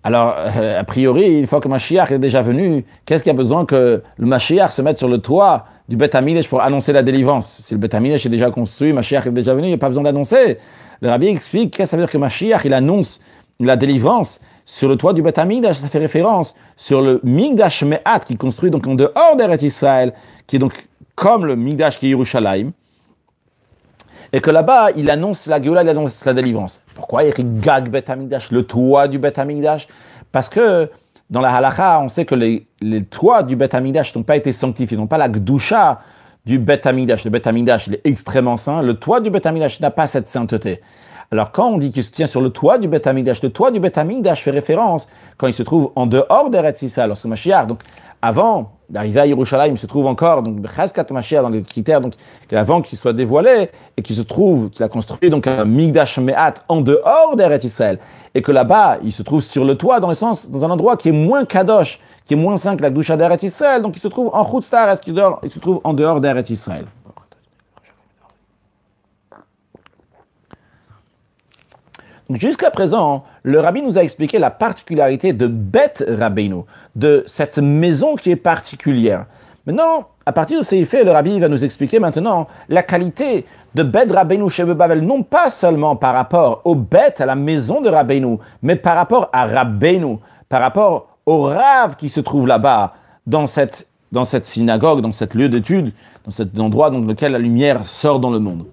Alors, a priori, une fois que Mashiach est déjà venu, qu'est-ce qu'il y a besoin que le Mashiach se mette sur le toit du Beth Amikdash pour annoncer la délivrance? Si le Beth Amikdash est déjà construit, Mashiach est déjà venu, il n'y a pas besoin d'annoncer. Le Rabbi explique qu'est-ce que ça veut dire que Mashiach, il annonce la délivrance sur le toit du Beth Amikdash. Ça fait référence sur le Migdash Me'at qui est construit donc en dehors d'Eretz Israël, qui est donc comme le Migdash qui est Yerushalayim. Et que là-bas, il annonce la Géoula, il annonce la délivrance. Pourquoi il y a écrit Gag Beth Amikdash, le toit du Beth Amikdash? Parce que dans la halakha, on sait que les toits du Beth Amikdash n'ont pas été sanctifiés, n'ont pas la Gdusha du Beth Amikdash. Le Beth Amikdash, il est extrêmement saint. Le toit du Beth Amikdash n'a pas cette sainteté. Alors quand on dit qu'il se tient sur le toit du Beth Amikdash, le toit du Beth Amikdash fait référence quand il se trouve en dehors d'Eretz Israël, lorsque Mashiach, donc avant d'arriver à Yerushalayim, il se trouve encore, donc Bechazkat Mashiach, dans les critères, donc avant qu'il soit dévoilé, et qu'il se trouve, qu'il a construit donc un Migdash Me'at en dehors d'Eretz Israël, et que là-bas, il se trouve sur le toit, dans le sens, dans un endroit qui est moins kadosh, qui est moins saint que la Gdusha d'Eretz Israël, donc il se trouve en Chutz La'aretz, il se trouve en dehors d'Eretz Israël. Donc jusqu'à présent, le Rabbi nous a expliqué la particularité de Beth Rabbeinu, de cette maison qui est particulière. Maintenant, à partir de ces faits, le Rabbi va nous expliquer maintenant la qualité de Beth Rabbeinu chez Bavel, non pas seulement par rapport au Beth, à la maison de Rabbeinu, mais par rapport à Rabbeinu, par rapport au Rav qui se trouve là-bas, dans cette synagogue, dans cet lieu d'étude, dans cet endroit dans lequel la lumière sort dans le monde.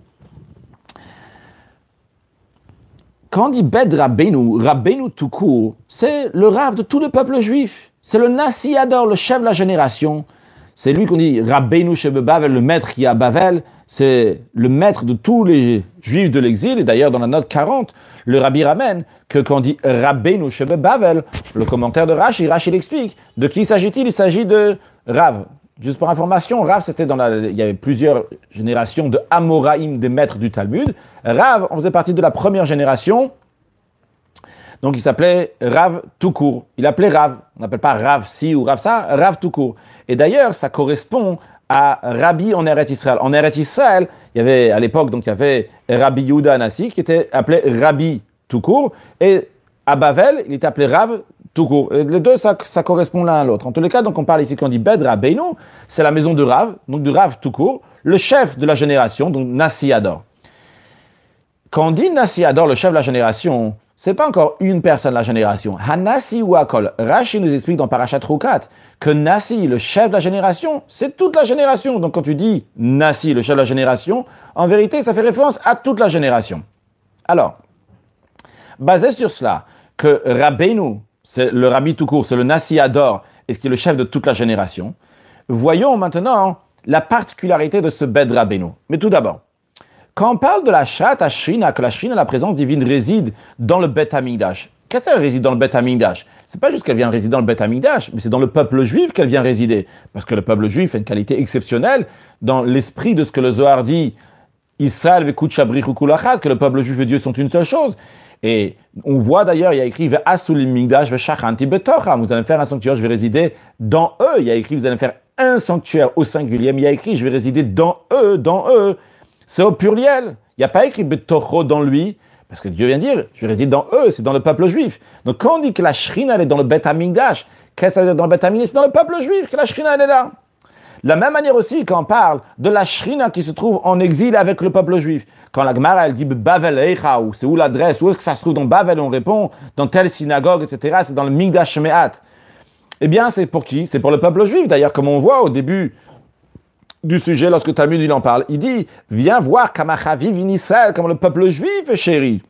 Quand on dit Beth Rabbeinu, Rabbeinu tout court, c'est le Rav de tout le peuple juif. C'est le Nasi Ador, le chef de la génération. C'est lui qu'on dit Rabbeinu chez Bavel, le maître qui est à Bavel. C'est le maître de tous les juifs de l'exil. Et d'ailleurs, dans la note 40, le Rabbi ramène que quand on dit Rabbeinu chez Bavel, le commentaire de Rashi l'explique. De qui s'agit-il? Il s'agit de Rav. Juste pour information, Rav, il y avait plusieurs générations de Amoraïm, des maîtres du Talmud. Rav, on faisait partie de la première génération. Donc, il s'appelait Rav tout court. Il appelait Rav. On n'appelle pas Rav si ou Rav ça, Rav tout court. Et d'ailleurs, ça correspond à Rabbi en Eretz Israël. En Eretz Israël, il y avait, à l'époque, donc, il y avait Rabbi Yehuda Anassi, qui était appelé Rabbi tout court. Et à Bavel, il était appelé Rav tout court. Et les deux, ça correspond l'un à l'autre. En tous les cas, donc on parle ici, quand on dit Beth Rabbeinu, c'est la maison de Rav, donc de Rav tout court, le chef de la génération, donc Nasi Ador. Quand on dit Nasi Ador, le chef de la génération, c'est pas encore une personne de la génération. Hanasi ou Akol. Rashi nous explique dans Parashat Rukat que Nasi, le chef de la génération, c'est toute la génération. Donc quand tu dis Nasi, le chef de la génération, en vérité, ça fait référence à toute la génération. Alors, basé sur cela, que Rabbeinu, c'est le Rabbi tout court, c'est le Nasi Ador, et ce qui est le chef de toute la génération. Voyons maintenant la particularité de ce Beth Rabbeinu. Mais tout d'abord, quand on parle de la Shat Ashrina, que la Shrina, la présence divine, réside dans le Beth Amikdash, qu'est-ce qu'elle réside dans le Beth Amikdash? C'est pas juste qu'elle vient résider dans le Beth Amikdash, mais c'est dans le peuple juif qu'elle vient résider. Parce que le peuple juif a une qualité exceptionnelle dans l'esprit de ce que le Zohar dit, Israël ve'kut shabri kulachat, que le peuple juif et Dieu sont une seule chose. Et on voit d'ailleurs, il y a écrit Ve'asulim migdash ve'shachanti betocham. Vous allez faire un sanctuaire, je vais résider dans eux. Il y a écrit, vous allez faire un sanctuaire au singulier, mais il y a écrit, je vais résider dans eux, dans eux. C'est au pluriel. Il n'y a pas écrit betocho dans lui, parce que Dieu vient dire, je réside dans eux, c'est dans le peuple juif. Donc quand on dit que la Shrina, elle est dans le Beth Amikdash, qu'est-ce que ça veut dire dans le Beth Amikdash? C'est dans le peuple juif que la Shrina, elle est là. De la même manière aussi, quand on parle de la Shrina qui se trouve en exil avec le peuple juif, quand la Gemara, elle dit Bavel Eicha, ou c'est où l'adresse, où est-ce que ça se trouve dans Bavel, on répond dans telle synagogue, etc., c'est dans le Migdash Me'at. Eh bien, c'est pour qui? C'est pour le peuple juif. D'ailleurs, comme on voit au début du sujet, lorsque Talmud il en parle, il dit viens voir Kamachaviv in Israël, comme le peuple juif est chéri.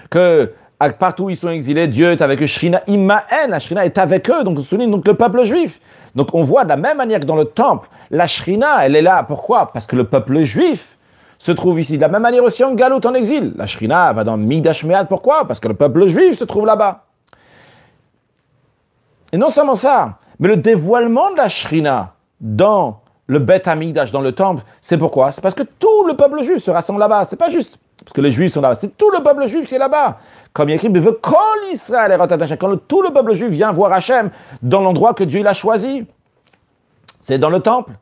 Que partout où ils sont exilés, Dieu est avec eux, Shrina Immaen, la Shrina est avec eux, donc on souligne donc le peuple juif. Donc on voit de la même manière que dans le temple, la Shrina, elle est là. Pourquoi? Parce que le peuple juif se trouve ici. De la même manière aussi en Galout, en exil. La Shrina va dans Migdash Me'at, pourquoi? Parce que le peuple juif se trouve là-bas. Et non seulement ça, mais le dévoilement de la Shrina dans le Beth Amikdash, dans le temple, c'est pourquoi? C'est parce que tout le peuple juif se rassemble là-bas. C'est pas juste parce que les juifs sont là-bas, c'est tout le peuple juif qui est là-bas. Comme il y a écrit, Kol Israël, quand tout le peuple juif vient voir Hachem dans l'endroit que Dieu il a choisi. C'est dans le temple.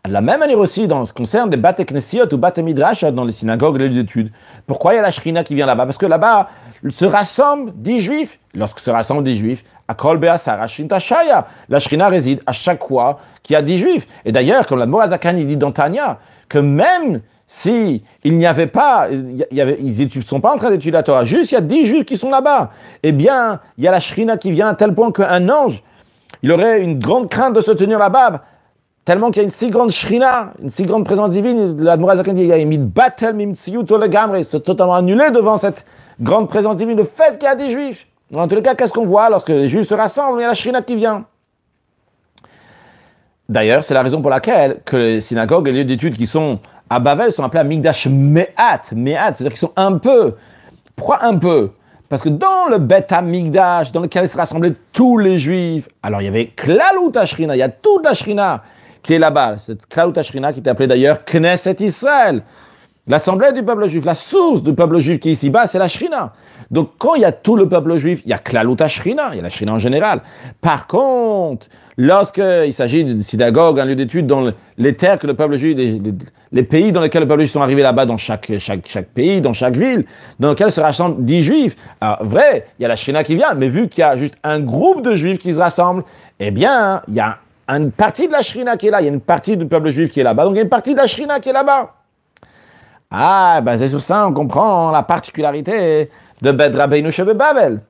De la même manière aussi, dans ce qui concerne les Bate Knesiot ou Bate Midrash, dans les synagogues et les lieux d'études. Pourquoi il y a la Shrina qui vient là-bas? Parce que là-bas, se rassemblent 10 juifs. Lorsque se rassemblent 10 juifs, à Kol Be'asara Shrina Shaya, la Shrina réside à chaque fois qu'il y a 10 juifs. Et d'ailleurs, comme l'Admor HaZakan dit dans Tanya, que même si il n'y avait pas, ils ne sont pas en train d'étudier la Torah, juste il y a 10 juifs qui sont là-bas, eh bien, il y a la Shrina qui vient à tel point qu'un ange, il aurait une grande crainte de se tenir là-bas, tellement qu'il y a une si grande Shrina, une si grande présence divine. L'Admor HaZakan dit, c'est totalement annulé devant cette grande présence divine, le fait qu'il y a 10 juifs. En tous les cas, qu'est-ce qu'on voit lorsque les juifs se rassemblent? Il y a la Shrina qui vient. D'ailleurs, c'est la raison pour laquelle que les synagogues et les lieux d'études qui sont à Bavel sont appelés à Migdash Me'at, c'est-à-dire qu'ils sont un peu. Pourquoi un peu? Parce que dans le Bet HaMikdash, dans lequel se rassemblaient tous les juifs, alors il y avait Klalut HaShrina, il y a toute la Shrina qui est là-bas. Cette Klalut HaShrina qui est appelée d'ailleurs Knesset Israël. L'assemblée du peuple juif, la source du peuple juif qui est ici-bas, c'est la Shrina. Donc quand il y a tout le peuple juif, il y a Klalut HaShrina, il y a la Shrina en général. Par contre, lorsqu'il s'agit d'une synagogue, un lieu d'étude dans les terres que le peuple juif, les pays dans lesquels le peuple juif sont arrivés là-bas, dans chaque pays, dans chaque ville, dans lequel se rassemblent 10 juifs, alors vrai, il y a la Shrina qui vient, mais vu qu'il y a juste un groupe de juifs qui se rassemblent, eh bien, il y a une partie de la Shrina qui est là, il y a une partie du peuple juif qui est là-bas, donc il y a une partie de la Shrina qui est là-bas. Ah, ben c'est sur ça on comprend la particularité de Bet Rabbeinu Shebebavel.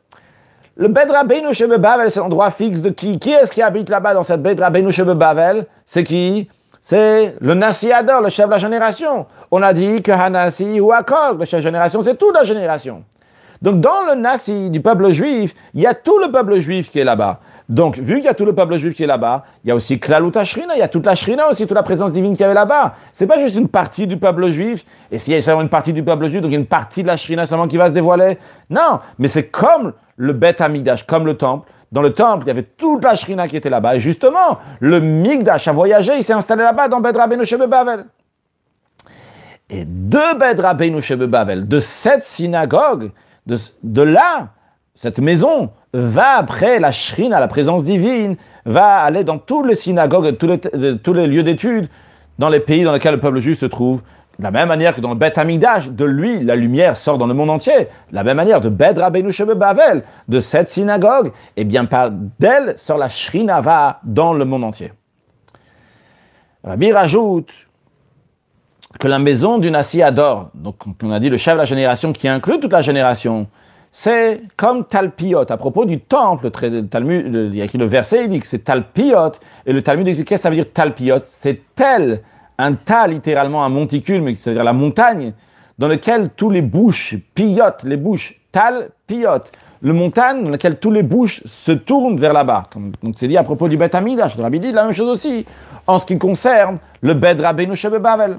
Le Bet Rabbeinu Shebebavel, c'est l'endroit fixe de qui? Qui est-ce qui habite là-bas dans cette Bet Rabbeinu Shebebavel? C'est qui? C'est le Nasi Ador, le chef de la génération. On a dit que Hanasi ou Akol, le chef de la génération, c'est toute la génération. Donc dans le Nasi du peuple juif, il y a tout le peuple juif qui est là-bas. Donc, vu qu'il y a tout le peuple juif qui est là-bas, il y a aussi Klalut HaShrina, il y a toute la Shrina aussi, toute la présence divine qu'il y avait là-bas. C'est pas juste une partie du peuple juif, et s'il y a seulement une partie du peuple juif, donc il y a une partie de la Shrina seulement qui va se dévoiler. Non, mais c'est comme le Bet HaMikdash, comme le temple. Dans le temple, il y avait toute la Shrina qui était là-bas, et justement, le Mikdash a voyagé, il s'est installé là-bas dans Bet Rabbeinu Shebebavel. Et de Bet Rabbeinu Shebebavel, de cette synagogue, de là, cette maison, va après la Shrina, la présence divine, va aller dans toutes les synagogues, tous les lieux d'études, dans les pays dans lesquels le peuple juif se trouve. De la même manière que dans le Bet HaMikdash, de lui, la lumière sort dans le monde entier. De la même manière, de Bet Rabbeinu Shebebavel, de cette synagogue, et bien par d'elle sort la Shrina, va dans le monde entier. Rabbi rajoute que la maison du Nasi Ador, donc on a dit le chef de la génération qui inclut toute la génération, c'est comme Talpiot. À propos du temple, le Talmud, il y a écrit le verset, il dit que c'est Talpiot, et le Talmud dit qu'est-ce que ça veut dire Talpiot? C'est tel, un tas littéralement, un monticule, mais ça veut dire la montagne, dans lequel tous les bouches pillotent, les bouches, Talpiot, le montagne dans lequel tous les bouches se tournent vers là-bas. Donc c'est dit à propos du Bet HaMikdash. Le Rabbi dit la même chose aussi, en ce qui concerne le Bet Rabbeinu Shebebavel.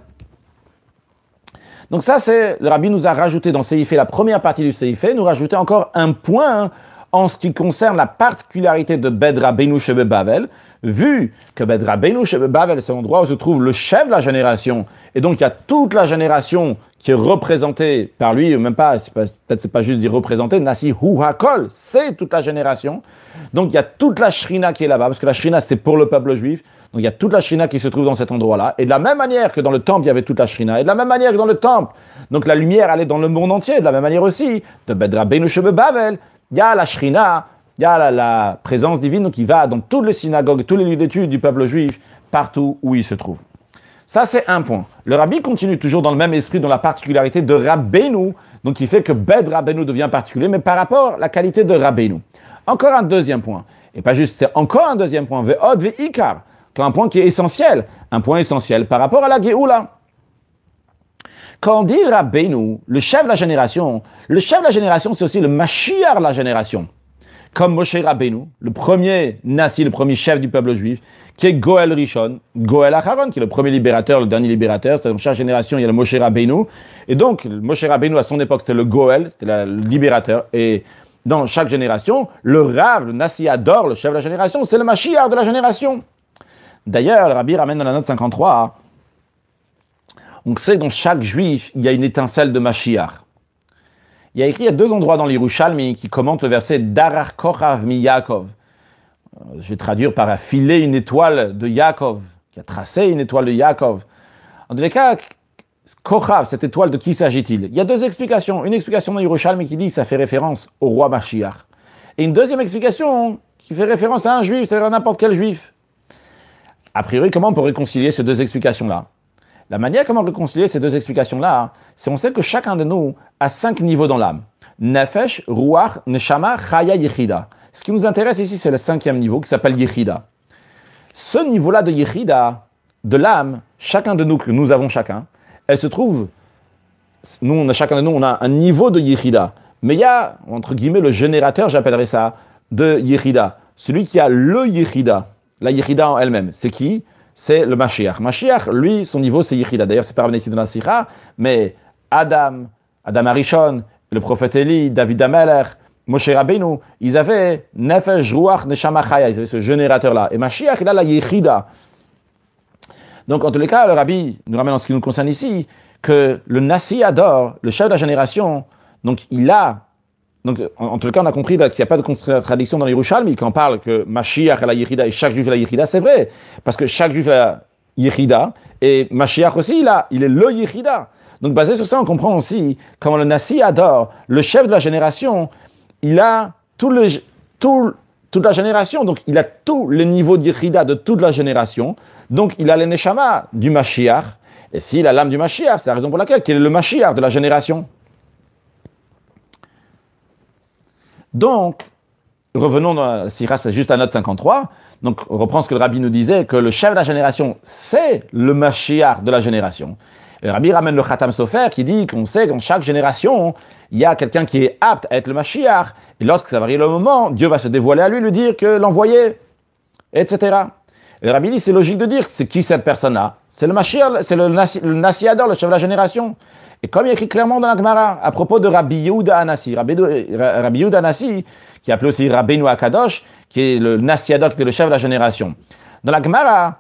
Donc ça, c'est le Rabbi nous a rajouté dans Seifé, la première partie du Seifé, nous rajouter encore un point en ce qui concerne la particularité de Bet Rabbeinu Shebebavel, vu que Bet Rabbeinu Shebebavel, c'est l'endroit où se trouve le chef de la génération, et donc il y a toute la génération qui est représentée par lui, même pas, peut-être c'est pas juste dire représentée, Nasi Hu Hakol, c'est toute la génération. Donc il y a toute la Shrina qui est là-bas, parce que la Shrina c'est pour le peuple juif. Donc il y a toute la Shrina qui se trouve dans cet endroit-là. Et de la même manière que dans le temple, il y avait toute la Shrina. Et de la même manière que dans le temple, donc la lumière allait dans le monde entier. De la même manière aussi, de Bet Rabbeinu Shebebavel, il y a la Shrina, il y a la présence divine qui va dans toutes les synagogues, tous les lieux d'études du peuple juif, partout où il se trouve. Ça, c'est un point. Le Rabbi continue toujours dans le même esprit, dans la particularité de Rabbeinu, donc qui fait que Bet Rabbeinu devient particulier, mais par rapport à la qualité de Rabbeinu. Encore un deuxième point. Et pas juste, c'est encore un deuxième point. Ve'od ve'ikar. Un point qui est essentiel, un point essentiel par rapport à la Géoula. Quand on dit Rabbeinu, le chef de la génération, c'est aussi le Mashiach de la génération. Comme Moshe Rabbeinu, le premier Nasi, le premier chef du peuple juif, qui est Goel Rishon, Goel Acharon, qui est le premier libérateur, le dernier libérateur. C'est dans chaque génération, il y a le Moshe Rabbeinu. Et donc, le Moshe Rabbeinu, à son époque, c'était le Goel, c'était le libérateur. Et dans chaque génération, le Rav, le Nasi Ador, le chef de la génération, c'est le Mashiach de la génération. D'ailleurs, le Rabbi ramène dans la note 53, on sait que dans chaque juif, il y a une étincelle de Mashiach. Il y a écrit à 2 endroits dans l'Yerushalmi qui commentent le verset Darar Kochav mi Yaakov. Je vais traduire par a filé une étoile de Yaakov, qui a tracé une étoile de Yaakov. En tous les cas, Kochav, cette étoile, de qui s'agit-il? Il y a deux explications. Une explication dans Yerushalmi qui dit que ça fait référence au roi Mashiach. Et une deuxième explication qui fait référence à un juif, c'est-à-dire à n'importe quel juif. A priori, comment on peut réconcilier ces deux explications-là? La manière comment réconcilier ces deux explications-là, c'est on sait que chacun de nous a 5 niveaux dans l'âme. Nefesh, Ruach, Neshama, Chaya, Yechida. Ce qui nous intéresse ici, c'est le 5e niveau qui s'appelle Yechida. Ce niveau-là de Yechida, de l'âme, chacun de nous, que nous avons chacun, elle se trouve, chacun de nous, on a un niveau de Yechida. Mais il y a, entre guillemets, le générateur, j'appellerais ça, de Yechida. Celui qui a le Yechida, la Yechida en elle-même. C'est qui? C'est le Mashiach. Mashiach, lui, son niveau, c'est Yechida. D'ailleurs, c'est pas revenu ici dans la Sikha, mais Adam Arishon, le prophète Élie, David Ameler, Moshe Rabbeinu, ils avaient Nefesh, Ruach, Neshama, Chaya. Ils avaient ce générateur-là. Et Mashiach, il a la Yechida. Donc, en tous les cas, le Rabbi nous ramène en ce qui nous concerne ici, que le Nasi Ador, le chef de la génération, donc il a, donc en tout cas, on a compris qu'il n'y a pas de contradiction dans les Yerushalmi quand on parle que Mashiach a la Yechida et chaque juif a la Yechida, c'est vrai, parce que chaque juif a la Yechida, et Mashiach aussi, il est le Yechida. Donc, basé sur ça, on comprend aussi comment le Nasi Ador, le chef de la génération, il a toute la génération, donc il a tous les niveaux d'Yechida de toute la génération. Donc, il a les Neshama du Mashiach. Et s'il a l'âme du Mashiach, c'est la raison pour laquelle il est le Mashiach de la génération. Donc, revenons dans la Sira, c'est juste à note 53. Donc, on reprend ce que le Rabbi nous disait, que le chef de la génération, c'est le Mashiach de la génération. Et le Rabbi ramène le Khatam Sofer qui dit qu'on sait qu'en chaque génération, il y a quelqu'un qui est apte à être le Mashiach. Et lorsque ça va arriver le moment, Dieu va se dévoiler à lui, lui dire que l'envoyé, etc. Et le Rabbi dit, c'est logique de dire, c'est qui cette personne-là? C'est le Mashiach, c'est le Nasi Ador, le chef de la génération. Et comme il est écrit clairement dans la Gemara, à propos de Rabbi Yehuda Anassi, Rabbi Yehuda Anassi, qui est appelé aussi Rabbeinu Akadosh, qui est le Nasi Ador, qui est le chef de la génération. Dans la Gemara,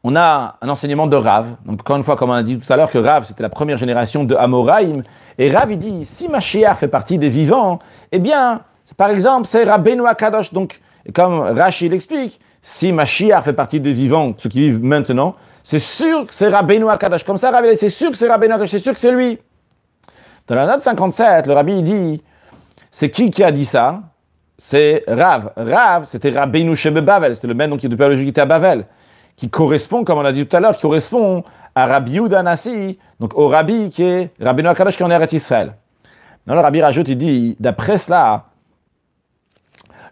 on a un enseignement de Rav. Donc, encore une fois, comme on a dit tout à l'heure, que Rav, c'était la première génération de Amoraïm. Et Rav, il dit, si Mashiach fait partie des vivants, eh bien, par exemple, c'est Rabbeinu Akadosh. Donc, et comme Rashi l'explique, si Mashiach fait partie des vivants, ceux qui vivent maintenant, c'est sûr que c'est Rabbeinu Akadosh. Comme ça, Rav, c'est sûr que c'est Rabbeinu Akadosh, c'est sûr que c'est lui. Dans la note 57, le Rabbi dit, c'est qui a dit ça? C'est Rav. Rav, c'était Rabbeinu Shebe Bavel, c'était le même qui est du père logique qui était à Bavel, qui correspond, comme on a dit tout à l'heure, qui correspond à Rabbi Yehuda Anassi, donc au Rabbi qui est Rabbeinu Akadosh qui est en Eretz Israël. Non, le Rabbi rajoute, il dit, d'après cela,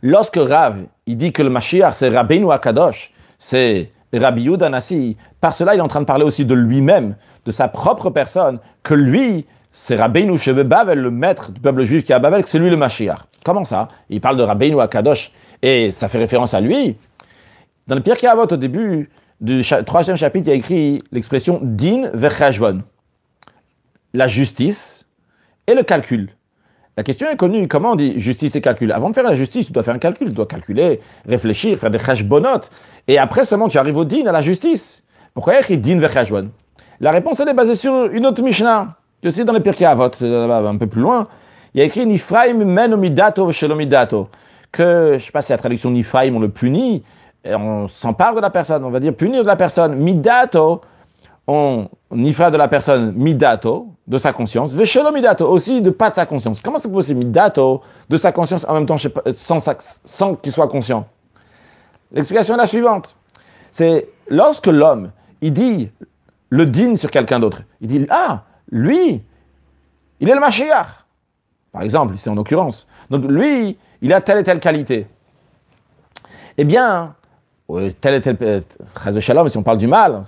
lorsque Rav, il dit que le Mashiach, c'est Rabbeinu Akadosh, c'est Rabbi Yehuda Anassi, par cela, il est en train de parler aussi de lui-même, de sa propre personne, que lui, c'est Rabbeinu Shebe Bavel, le maître du peuple juif qui est à Bavel, que c'est lui le Mashiach. Comment ça? Il parle de Rabbeinu Akadosh, et ça fait référence à lui. Dans le Pirkei Avot, au début du 3e chapitre, il y a écrit l'expression « din vechashbon », la justice et le calcul. La question est connue, comment on dit justice et calcul? Avant de faire la justice, tu dois faire un calcul, tu dois calculer, réfléchir, faire des chashbonot, et après seulement tu arrives au din, à la justice. Pourquoi il y a écrit din vechashbon? La réponse, elle est basée sur une autre Mishnah, qui est aussi dans le Pirkei Avot, un peu plus loin. Il y a écrit « Nifraim men midato v'shelo midato », que, je ne sais pas si la traduction « Nifraim » on le punit, et on s'empare de la personne, on va dire punir de la personne. Midato, on nifra de la personne midato, de sa conscience. Veshelo midato, aussi de pas de sa conscience. Comment c'est possible midato, de sa conscience, en même temps sans qu'il soit conscient? L'explication est la suivante. C'est lorsque l'homme, il dit le din sur quelqu'un d'autre, il dit, ah, lui, il est le Mashiach. Par exemple, c'est en l'occurrence. Donc lui, il a telle et telle qualité. Eh bien, tel et tel, shalom, si on parle du mal,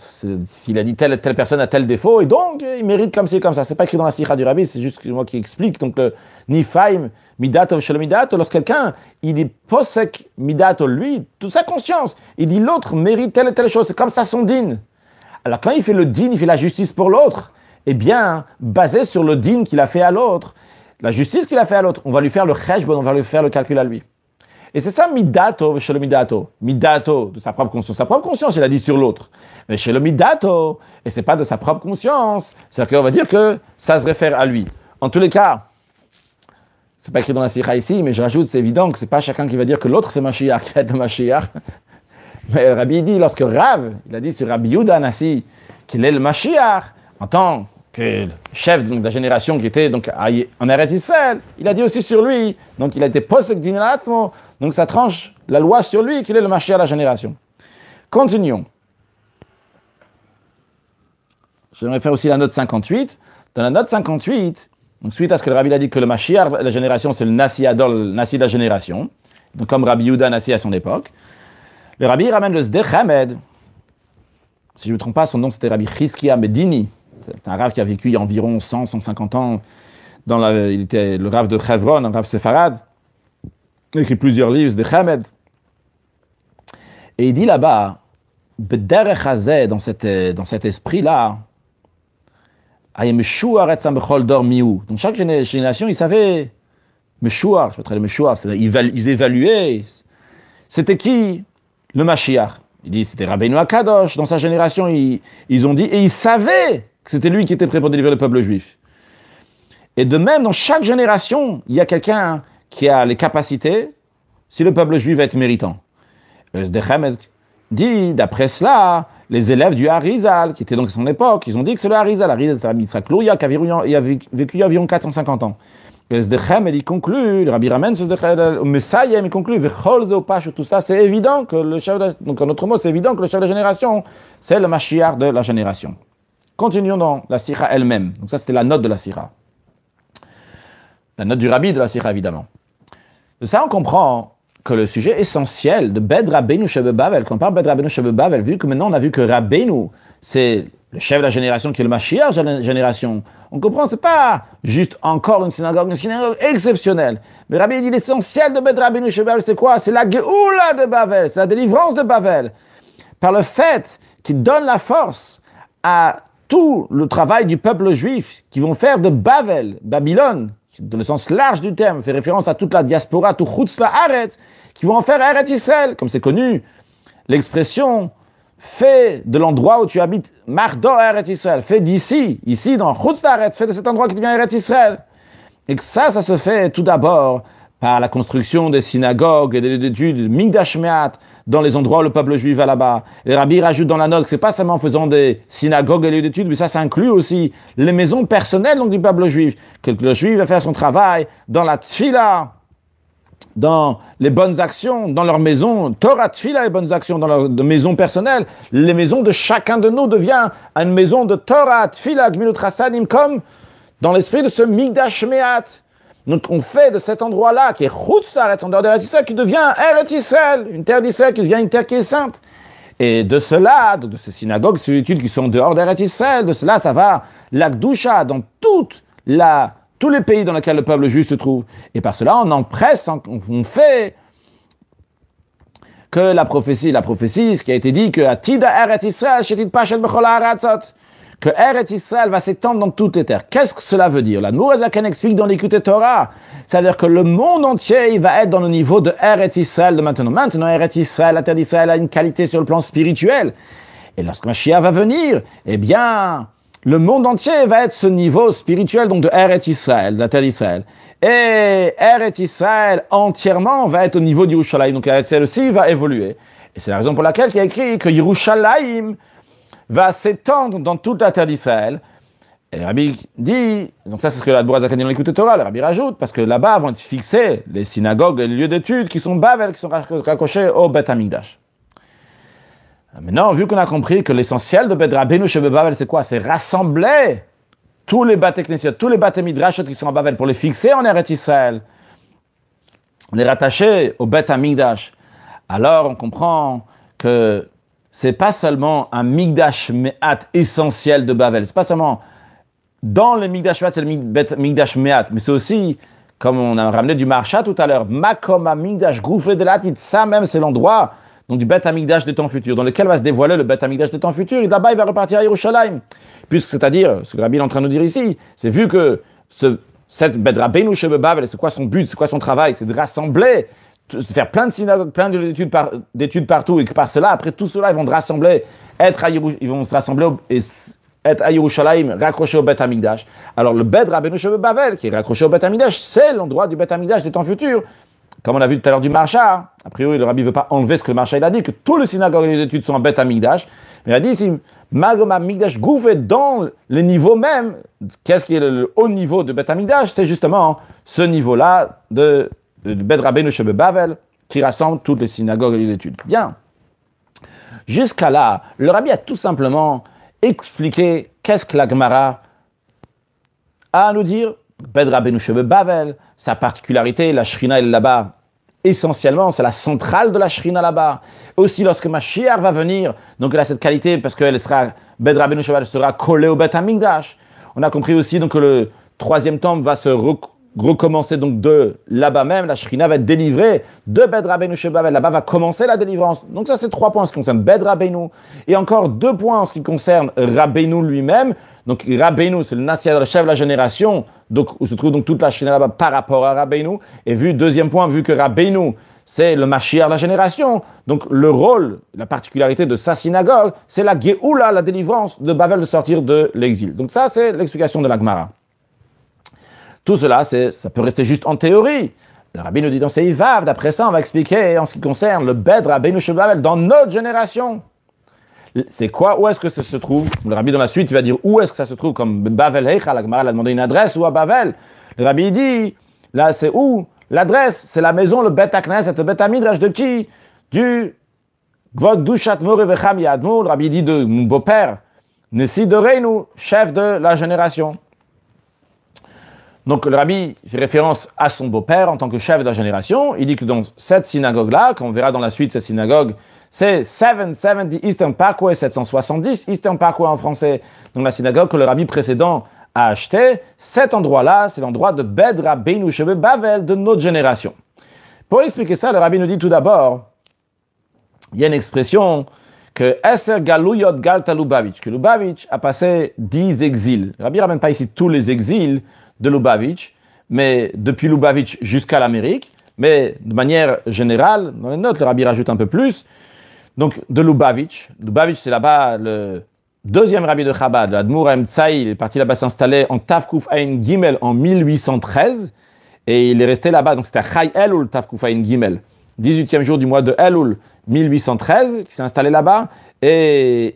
s'il a dit telle et telle personne a tel défaut, et donc il mérite comme ci, comme ça. C'est pas écrit dans la Sikha du Rabbi, c'est juste moi qui explique. Donc le Nifaim, Midato, Shalom Midato, lorsque quelqu'un, il dit posek Midato, lui, toute sa conscience, il dit l'autre mérite telle et telle chose, c'est comme ça son din. Alors quand il fait le din, il fait la justice pour l'autre, eh bien, basé sur le din qu'il a fait à l'autre, la justice qu'il a fait à l'autre, on va lui faire le cheshbon, on va lui faire le calcul à lui. Et c'est ça, midato, chez le midato. Midato, de sa propre conscience. Sa propre conscience, il a dit sur l'autre. Mais chez le midato, et c'est pas de sa propre conscience, c'est-à-dire qu'on va dire que ça se réfère à lui. En tous les cas, c'est pas écrit dans la Sikha ici, mais je rajoute, c'est évident que c'est pas chacun qui va dire que l'autre c'est Mashiach, qui va être le Mashiach. Mais Rabbi dit, lorsque Rav, il a dit sur Rabbi Yehuda Anassi qu'il est le Mashiach, en tant que chef de la génération qui était donc en Eretz Israël, il a dit aussi sur lui, donc il a été posek d'Inalatmo, donc ça tranche la loi sur lui qu'il est le Mashiach de la génération. Continuons. J'aimerais faire aussi la note 58. Dans la note 58, donc suite à ce que le Rabbi a dit que le Mashiach de la génération, c'est le Nassi Adol, le Nassi de la génération, donc comme Rabbi Yehuda Nassi à son époque, le Rabbi ramène le Sdech Hamed. Si je ne me trompe pas, son nom c'était Rabbi Chizkia Medini. C'est un Rav qui a vécu il y a environ 100-150 ans. Il était le Rav de Chevron, un Rav séfarade. Il a écrit plusieurs livres de Hamed. Et il dit là-bas, B'derech hazeh, dans cet esprit-là, donc chaque génération, ils savaient, Meshuar, je peux traiter le Meshuar, ils évaluaient, c'était qui le Mashiach. Il dit, c'était Rabbeinu Akadosh, dans sa génération, ils ont dit, et ils savaient que c'était lui qui était prêt pour délivrer le peuple juif. Et de même, dans chaque génération, il y a quelqu'un qui a les capacités, si le peuple juif va être méritant. Zdechem dit, d'après cela, les élèves du Harizal, qui étaient donc à son époque, ils ont dit que c'est le Harizal. Harizal, c'est Rabbi Yitzhak Luria, qui a vécu environ 450 ans. Zdechem, il conclut, le Rabbi ramène ce Messayem, il conclut, tout ça, c'est évident que le chef de, donc en autre mot, c'est évident que le chef de génération, c'est le Mashiach de la génération. Continuons dans la Sira elle-même. Donc ça, c'était la note de la Sira. La note du Rabbi de la Sira, évidemment. De ça, on comprend que le sujet essentiel de Bed Rabbeinu Shebe Bavel, quand on parle de Bed Rabbeinu Shebe Bavel, vu que maintenant on a vu que Rabbeinu, c'est le chef de la génération qui est le Mashiach de la génération, on comprend, c'est pas juste encore une synagogue exceptionnelle. Mais Rabbi dit l'essentiel de Bed Rabbeinu Shebe Bavel, c'est quoi? C'est la Geoula de Bavel, c'est la délivrance de Bavel. Par le fait qu'il donne la force à tout le travail du peuple juif qui vont faire de Bavel, Babylone, dans le sens large du terme, fait référence à toute la diaspora, tout Chutz La'aretz, qui vont en faire Eretz Israël, comme c'est connu. L'expression fait de l'endroit où tu habites, Mardor Eretz Israël, fait d'ici, ici dans Chutz La'aretz, fait de cet endroit qui devient Eretz Israël. Et que ça se fait tout d'abord par la construction des synagogues et des lieux d'études, Migdash Me'at, dans les endroits où le peuple juif va là-bas. Les rabbis rajoutent dans la note que c'est pas seulement en faisant des synagogues et lieux d'études, mais ça inclut aussi les maisons personnelles donc, du peuple juif. Que le juif va faire son travail dans la tfila, dans les bonnes actions, dans leur maison, Torah tfila, les bonnes actions, dans leur maison personnelle. Les maisons de chacun de nous devient une maison de Torah tfila, gmilut chasadim, comme dans l'esprit de ce Migdash Me'at. Donc on fait de cet endroit-là, qui est Chutz La'aretz, en dehors d'Eretz Israël, qui devient Eretz Israël, une terre d'Israël qui devient une terre qui est sainte. Et de cela, de ces synagogues, ces études qui sont en dehors d'Eretz Israël, de cela, ça va la Gdusha dans tous les pays dans lesquels le peuple juif se trouve. Et par cela, on empresse, on fait que la prophétie, ce qui a été dit, que Atida Eretz Israël, Shetit Pashet Bechol Ha'aratzot, que Eretz Israël va s'étendre dans toutes les terres. Qu'est-ce que cela veut dire? La Noura Zaken explique dans l'Écoute Torah, c'est-à-dire que le monde entier il va être dans le niveau de Eretz Israël de maintenant. Maintenant, Eretz Israël, la terre d'Israël a une qualité sur le plan spirituel. Et lorsque Mashiach va venir, eh bien, le monde entier va être ce niveau spirituel donc de Eretz Israël, de la terre d'Israël. Et Eretz Israël entièrement va être au niveau d'Yerushalayim. Donc Eretz Israël aussi va évoluer. Et c'est la raison pour laquelle il y a écrit que Yerushalayim va s'étendre dans toute la terre d'Israël. Et le Rabbi dit, donc ça c'est ce que la Boraz Akadim l'écoute Torah, le Rabbi rajoute, parce que là-bas vont être fixés les synagogues et les lieux d'études qui sont Bavel, qui sont raccrochés au Beth Amikdash. Maintenant, vu qu'on a compris que l'essentiel de Beth Rabbeinu chez Bavel, c'est quoi? C'est rassembler tous les Beth Knesset, tous les Beth Midrashot qui sont à Bavel pour les fixer en Eretz Israël, les rattacher au Beth Amikdash. Alors on comprend que c'est pas seulement un Migdash Me'at essentiel de Bavel. C'est pas seulement dans le Migdash Me'at, c'est le Migdash Me'at, mais c'est aussi, comme on a ramené du Marsha tout à l'heure, Makom Migdash Goufé de Latit, ça même c'est l'endroit donc du Beth Amikdash des temps futurs, dans lequel va se dévoiler le Beth Amikdash des temps futurs, et là-bas il va repartir à Yerushalayim. Puisque c'est-à-dire, ce que Rabbi est en train de nous dire ici, c'est vu que cette Beth Rabbeinu chez Bavel, c'est quoi son but, c'est quoi son travail, c'est de rassembler, de faire plein de synagogues, plein d'études partout, et que par cela, après tout cela, ils vont rassembler, ils vont se rassembler et être à Yerushalayim, raccroché au Beth Amikdash. Alors le Beth Rabbeinu chez Bavel, qui est raccroché au Beth Amikdash, c'est l'endroit du Beth Amikdash des temps futurs, comme on a vu tout à l'heure du Marsha, a priori le rabbi ne veut pas enlever ce que le Marsha il a dit, que tous les synagogues et les études sont en Beth Amikdash, mais il a dit ici, Magom Amikdash Gouvé dans le niveau même, qu'est-ce qui est le haut niveau de Beth Amikdash? C'est justement ce niveau-là de Beth Rabbeinu Shebe Bavel, qui rassemble toutes les synagogues et les études. Bien. Jusqu'à là, le rabbi a tout simplement expliqué qu'est-ce que la Gemara a à nous dire. Beth Rabbeinu Shebe Bavel, sa particularité, la Shrina elle est là-bas, essentiellement, c'est la centrale de la Shrina là-bas. Aussi, lorsque Mashiach va venir, donc elle a cette qualité parce qu'elle sera, Beth Rabbeinu Shebe Bavel sera collée au Beth Amikdash. On a compris aussi donc, que le troisième temple va se recommencer donc de là-bas même, la Shrina va être délivrée de Beth Rabbeinu Shebe Bavel, là-bas va commencer la délivrance. Donc ça c'est 3 points en ce qui concerne Beth Rabbeinu, et encore 2 points en ce qui concerne Rabbeinu lui-même. Donc Rabbeinu c'est le Nassir, le chef de la génération, donc où se trouve donc toute la Shrina là-bas par rapport à Rabbeinu. Et vu, deuxième point, vu que Rabbeinu c'est le Mashiach de la génération, donc le rôle, la particularité de sa synagogue, c'est la Géoula, la délivrance de Bavel de sortir de l'exil. Donc ça c'est l'explication de la Gemara. Tout cela, ça peut rester juste en théorie. Le rabbi nous dit dans ses Ivav, d'après ça, on va expliquer en ce qui concerne le Beth Rabbeinu Shebe Bavel dans notre génération. C'est quoi? Où est-ce que ça se trouve? Le rabbi dans la suite, il va dire où est-ce que ça se trouve, comme Bavel Heicha, la Gemara a demandé une adresse, ou à Bavel. Le rabbi dit, là c'est où? L'adresse, c'est la maison, le Beth HaKnesset, le Beth HaMidrash de qui? Du Gvod Dushat More Vecham Yadmur. Le rabbi dit de mon beau-père, Nessi de Reinu, chef de la génération. Donc le rabbi fait référence à son beau-père en tant que chef de la génération. Il dit que dans cette synagogue-là, qu'on verra dans la suite, cette synagogue, c'est 770 Eastern Parkway, 770 Eastern Parkway en français. Donc la synagogue que le rabbi précédent a acheté, cet endroit-là, c'est l'endroit de Beth Rabbeinu Shebe Bavel de notre génération. Pour expliquer ça, le rabbi nous dit tout d'abord, il y a une expression que Eser Galuyot Galta Lubavitch, que Lubavitch a passé 10 exils. Le rabbi ne ramène pas ici tous les exils de Lubavitch, mais depuis Lubavitch jusqu'à l'Amérique, mais de manière générale, dans les notes, le rabbi rajoute un peu plus. Donc, de Lubavitch. Lubavitch, c'est là-bas le deuxième rabbi de Chabad, l'Admour Haim Tsaï, il est parti là-bas s'installer en Tavkuf Ain Gimel en 1813, et il est resté là-bas, donc c'était à Chai Elul Tavkuf Ain Gimel, 18e jour du mois de Elul 1813, qui s'est installé là-bas, et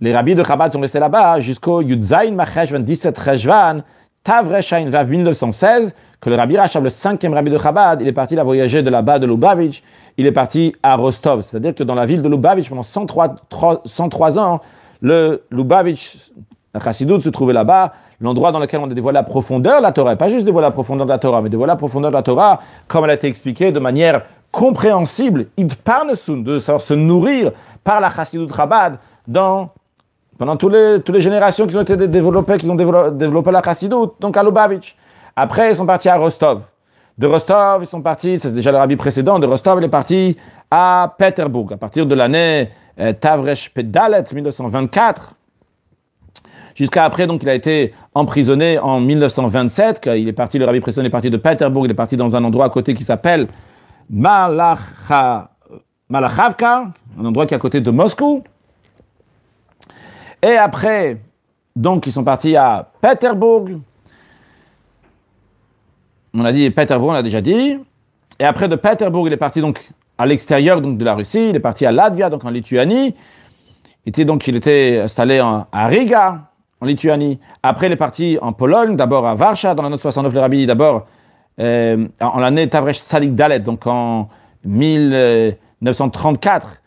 les rabbis de Chabad sont restés là-bas jusqu'au Yudzaïn Macheshvan 17 Rejvan, Tavreshain Vav 1916, que le rabbi Rachab, le 5e rabbi de Chabad, il est parti voyager de là-bas, de Lubavitch, il est parti à Rostov. C'est-à-dire que dans la ville de Lubavitch, pendant 103 ans, le Lubavitch, la Chassidoute se trouvait là-bas, l'endroit dans lequel on a dévoilé la profondeur de la Torah, pas juste dévoilé la profondeur de la Torah, mais dévoilé la profondeur de la Torah, comme elle a été expliquée de manière compréhensible, de savoir se nourrir par la Chassidoute Chabad pendant toutes les générations qui ont été développées, qui ont développé la Chassidoute, donc à Lubavitch. Après, ils sont partis à Rostov. De Rostov, ils sont partis, c'est déjà le rabbi précédent, de Rostov, il est parti à Pétersbourg, à partir de l'année Tavresh Pedalet, 1924, jusqu'à après, donc il a été emprisonné en 1927, quand il est parti, le rabbi précédent est parti de Pétersbourg, il est parti dans un endroit à côté qui s'appelle Malachavka, un endroit qui est à côté de Moscou. Et après, donc ils sont partis à Pétersbourg. On a dit Pétersbourg, on l'a déjà dit. Et après de Pétersbourg, il est parti donc à l'extérieur donc de la Russie. Il est parti à Latvia, donc en Lituanie. Il était installé à Riga, en Lituanie. Après, il est parti en Pologne, d'abord à Varsha, dans la note 69, le rabbi, d'abord en l'année Tavresh Tzadik Dalet, donc en 1934.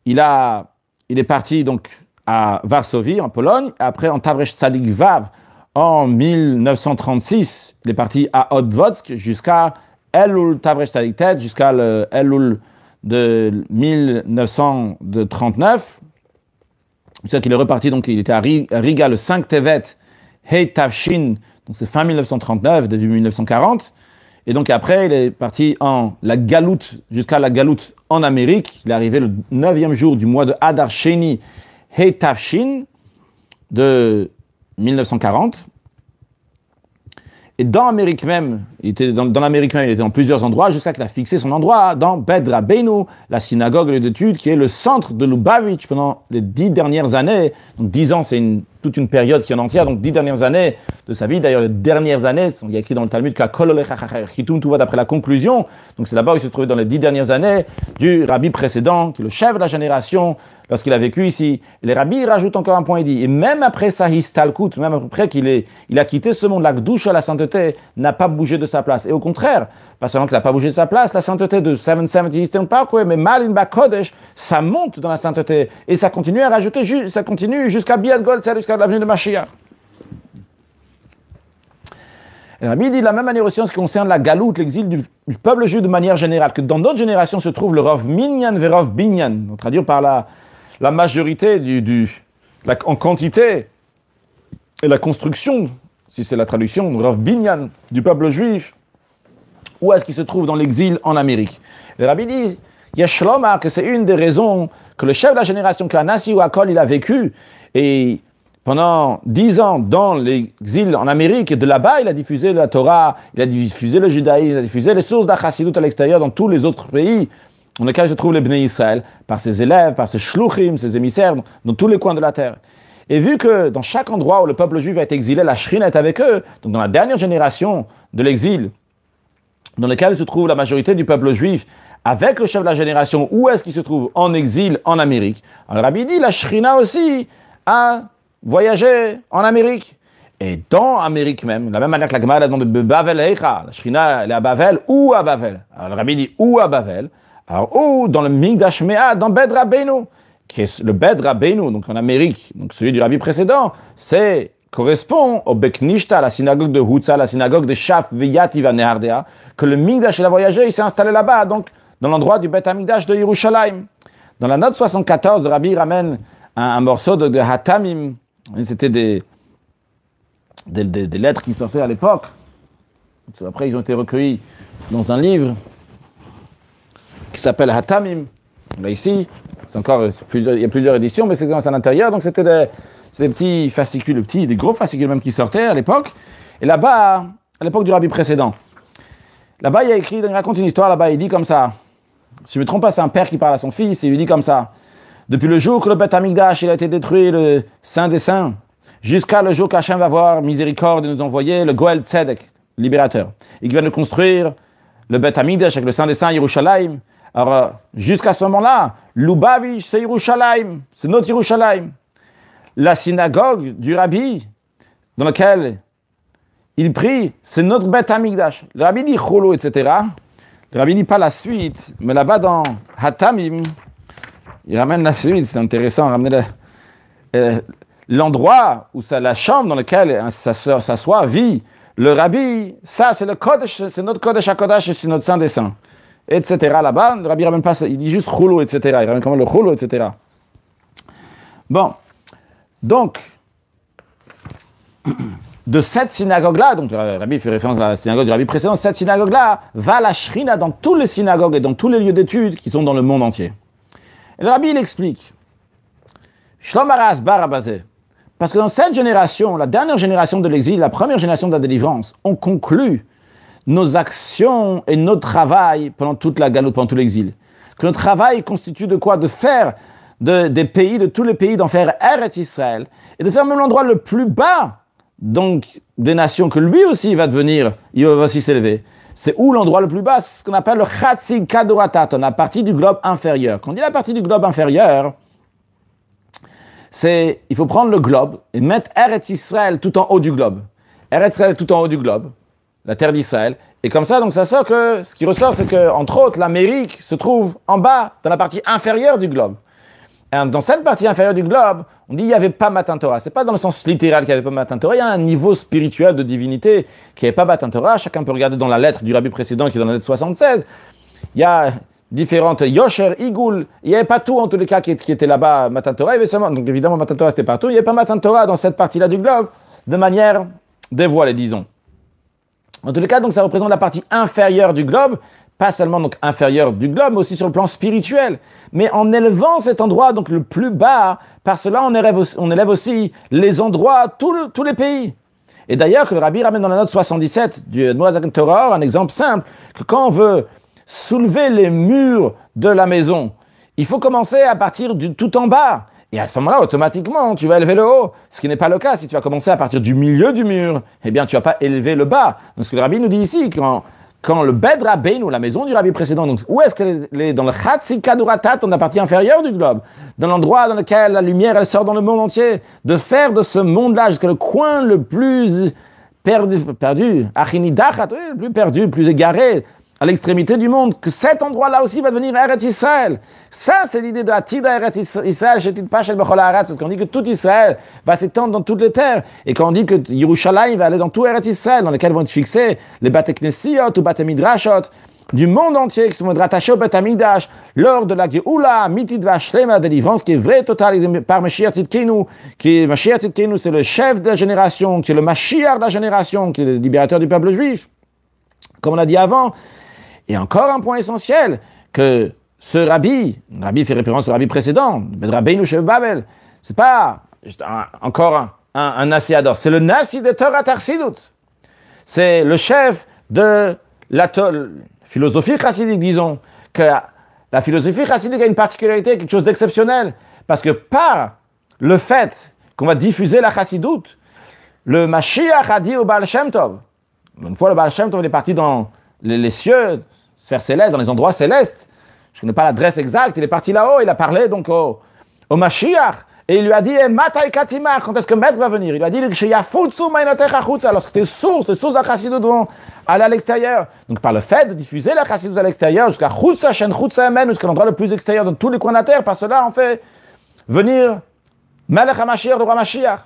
Il est parti donc à Varsovie, en Pologne. Après, en Tavresh Tzadik Vav, en 1936, il est parti à Odvodsk jusqu'à Elul Tavresh Tzadik Tet, jusqu'à Elul de 1939. C'est-à-dire qu'il est reparti, donc il était à Riga le 5 Tevet, Hei Tavshin, donc c'est fin 1939, début 1940. Et donc après, il est parti jusqu'à la Galoute en Amérique. Il est arrivé le 9e jour du mois de Adar Sheni, Hei Tavshin, de 1940. Et dans l'Amérique même, il était dans plusieurs endroits, jusqu'à qu'il a fixé son endroit dans Bet Rabbeinu, la synagogue d'études, qui est le centre de Lubavitch pendant les 10 dernières années. Donc 10 ans, c'est toute une période qui est en entière, donc 10 dernières années de sa vie. D'ailleurs, les dernières années, il y a écrit dans le Talmud tout va d'après la conclusion. Donc c'est là-bas où il se trouvait dans les 10 dernières années du rabbi précédent, qui est le chef de la génération, lorsqu'il a vécu ici. Les rabbis rajoutent encore un point, il dit, et même après sa histalkut, même après qu'il a quitté ce monde, la gdusha, la sainteté, n'a pas bougé de sa place. Et au contraire, pas seulement qu'il n'a pas bougé de sa place, la sainteté de 770 Parkway, mais Malin Bakodesh, ça monte dans la sainteté. Et ça continue à rajouter, ça continue jusqu'à Biat Gold, jusqu'à l'avenue de Mashiach. Et le rabbi dit de la même manière aussi en ce qui concerne la galoute, l'exil du peuple juif de manière générale, que dans notre génération se trouve le Rov Minyan Verov Binyan, on traduit par la majorité en quantité et la construction, si c'est la traduction, Rav Binyan, du peuple juif, où est-ce qu'il se trouve dans l'exil en Amérique. Le rabbi dit, Yeshloma, que c'est une des raisons que le chef de la génération, Kanasi ou Akol, il a vécu, et pendant 10 ans dans l'exil en Amérique, et de là-bas, il a diffusé la Torah, il a diffusé le judaïsme, il a diffusé les sources d'Achassidut à l'extérieur dans tous les autres pays, dans lesquels se trouvent les Bnei Israël, par ses élèves, par ses shluchim, ses émissaires, dans tous les coins de la terre. Et vu que dans chaque endroit où le peuple juif a été exilé, la Shrina est avec eux, donc dans la dernière génération de l'exil, dans laquelle se trouve la majorité du peuple juif, avec le chef de la génération, où est-ce qu'il se trouve en exil en Amérique? Alors Rabbi dit, la Shrina aussi a voyagé en Amérique. Et dans l'Amérique même, de la même manière que la Gemara a demandé Bavel Eicha, la Shrina elle est à Bavel ou à Bavel. Alors Rabbi dit, ou à Bavel. Alors, ou dans le Migdash Me'at, dans Bet Rabbeinu, qui est le Bet Rabbeinu, donc en Amérique, donc celui du rabbi précédent, correspond au Beknishta, la synagogue de Hutza, la synagogue de Shaf Veyativa Nehardea, que le Migdash il a voyagé, il s'est installé là-bas, donc dans l'endroit du Bet Hamikdash de Yerushalayim. Dans la note 74, le rabbi ramène un morceau de Hatamim, c'était des lettres qui sortaient à l'époque. Après, ils ont été recueillis dans un livre qui s'appelle Hatamim. Là ici, il y a plusieurs éditions, mais c'est à l'intérieur, donc c'était des petits fascicules, des gros fascicules même qui sortaient à l'époque. Et là-bas, à l'époque du rabbi précédent, là-bas il raconte une histoire, là-bas il dit comme ça, si je ne me trompe pas, c'est un père qui parle à son fils, et il lui dit comme ça, depuis le jour que le Bet Hamikdash il a été détruit, le Saint des Saints, jusqu'à le jour qu'Hachem va avoir miséricorde et nous envoyer le Goel Tzedek, libérateur, et qui va nous construire le Bet Hamikdash avec le Saint des Saints, Yerushalayim. Alors, jusqu'à ce moment-là, Lubavitch, c'est Yerushalayim, c'est notre Yerushalayim. La synagogue du rabbi, dans laquelle il prie, c'est notre Bet Hamikdash. Le rabbi dit Cholo, etc. Le rabbi dit pas la suite, mais là-bas dans Hatamim, il ramène la suite, c'est intéressant, ramener l'endroit où c'est la chambre dans laquelle s'assoit, vit le rabbi, ça c'est le Kodesh, c'est notre Kodesh HaKodesh, c'est notre Saint des Saints. Etc. Là-bas, le rabbi ramène pas ça, il dit juste Cholo, etc. Il ramène quand même le Cholo, etc. Bon, donc, de cette synagogue-là, donc le rabbi fait référence à la synagogue du rabbi précédent, cette synagogue-là va la Shrina dans toutes les synagogues et dans tous les lieux d'études qui sont dans le monde entier. Et le rabbi, il explique, Shlomo Aras Barabazé, parce que dans cette génération, la dernière génération de l'exil, la première génération de la délivrance, on conclut nos actions et notre travail pendant toute la galoute, pendant tout l'exil. Que notre travail constitue de quoi? De faire des pays, de tous les pays, d'en faire Eretz Israël, et de faire même l'endroit le plus bas, donc des nations, que lui aussi va devenir, il va aussi s'élever. C'est où l'endroit le plus bas? C'est ce qu'on appelle le Chatzi Kadoratat, la partie du globe inférieur. Quand on dit la partie du globe inférieur, il faut prendre le globe et mettre Eretz Israël tout en haut du globe. Eretz Israël tout en haut du globe, la terre d'Israël. Et comme ça, donc ça sort que, ce qui ressort, c'est que, entre autres, l'Amérique se trouve en bas, dans la partie inférieure du globe. Et dans cette partie inférieure du globe, on dit qu'il n'y avait pas Matan Torah. C'est pas dans le sens littéral qu'il n'y avait pas Matan Torah. Il y a un niveau spirituel de divinité qui n'est pas Matan Torah. Chacun peut regarder dans la lettre du rabbi précédent qui est dans la lettre 76. Il y a différentes Yosher, Igoul. Il n'y avait pas tout, en tous les cas, qui était là-bas, Matan Torah. Il y avait seulement, donc évidemment, Matan Torah, c'était partout. Il n'y avait pas Matan Torah dans cette partie-là du globe, de manière dévoilée, disons. En tous les cas, donc, ça représente la partie inférieure du globe, pas seulement donc inférieure du globe, mais aussi sur le plan spirituel. Mais en élevant cet endroit, donc le plus bas, par cela, on élève aussi les endroits, tous les pays. Et d'ailleurs, que le Rabbi ramène dans la note 77 du Noazaken Torah un exemple simple, que quand on veut soulever les murs de la maison, il faut commencer à partir du tout en bas. Et à ce moment-là, automatiquement, tu vas élever le haut. Ce qui n'est pas le cas. Si tu vas commencer à partir du milieu du mur, eh bien, tu ne vas pas élever le bas. Donc, ce que le Rabbi nous dit ici, quand le Bed Rabbeinu, la maison du Rabbi précédent, donc où est-ce qu'elle est? Dans le Chatzi Kaduratat, dans la partie inférieure du globe, dans l'endroit dans lequel la lumière, elle sort dans le monde entier, de faire de ce monde-là jusqu'à le coin le plus perdu, Achinidachat, le plus perdu, le plus égaré, à l'extrémité du monde, que cet endroit-là aussi va devenir Eretz Israël. Ça, c'est l'idée de Atida Eretz Israël, Shetit Pachel Bechol Haaretz, parce qu'on dit que tout Israël va s'étendre dans toutes les terres, et quand on dit que Yerushalayim va aller dans tout Eretz Israël, dans lequel vont être fixés les Bate Knesiot ou Bate Midrashot, du monde entier, qui sont rattachés au Beth Amidash, lors de la Geoula, Mitid Vashlem, la délivrance qui est vraie, totale, par Mashiach Tzidkenu, qui est Mashiach Tzidkenu, c'est le chef de la génération, qui est le Mashiach de la génération, qui est le libérateur du peuple juif, comme on l'a dit avant. Et encore un point essentiel, que ce rabbi fait référence au rabbi précédent, Ben Rabbeinu Shel Babel, c'est pas encore un Nasiador, c'est le Nasi de Torah Tarsidut. C'est le chef de la philosophie chassidique, disons, que la philosophie chassidique a une particularité, quelque chose d'exceptionnel, parce que par le fait qu'on va diffuser la chassidoute, le Mashiach a dit au Baal Shem Tov, une fois le Baal Shem Tov est parti dans les cieux, sphère céleste, dans les endroits célestes. Je ne connais pas l'adresse exacte, il est parti là-haut, il a parlé donc au Mashiach, et il lui a dit, Matai Katima, quand est-ce que Maître va venir? Il lui a dit, lorsque tes sources de la chassidut vont aller à l'extérieur. Donc par le fait de diffuser la chassidut à l'extérieur, jusqu'à Chutza, Shen Chutza Amen, jusqu'à l'endroit le plus extérieur dans tous les coins de la terre, par cela on fait venir Melech HaMashiach, le roi Mashiach.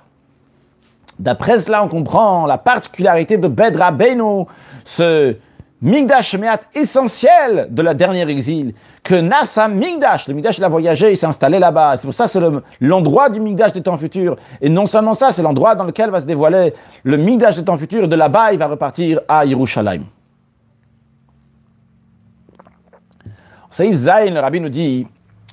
D'après cela, on comprend la particularité de Bed Rabbeinu, ce Migdash Shemeat essentiel de la dernière exil, que Nasa Migdash, le Migdash il a voyagé, il s'est installé là-bas, c'est pour ça que c'est l'endroit du Migdash des temps futurs, et non seulement ça, c'est l'endroit dans lequel va se dévoiler le Migdash des temps futurs, et de là-bas il va repartir à Yerushalayim. Saïf Zayn, le Rabbi nous dit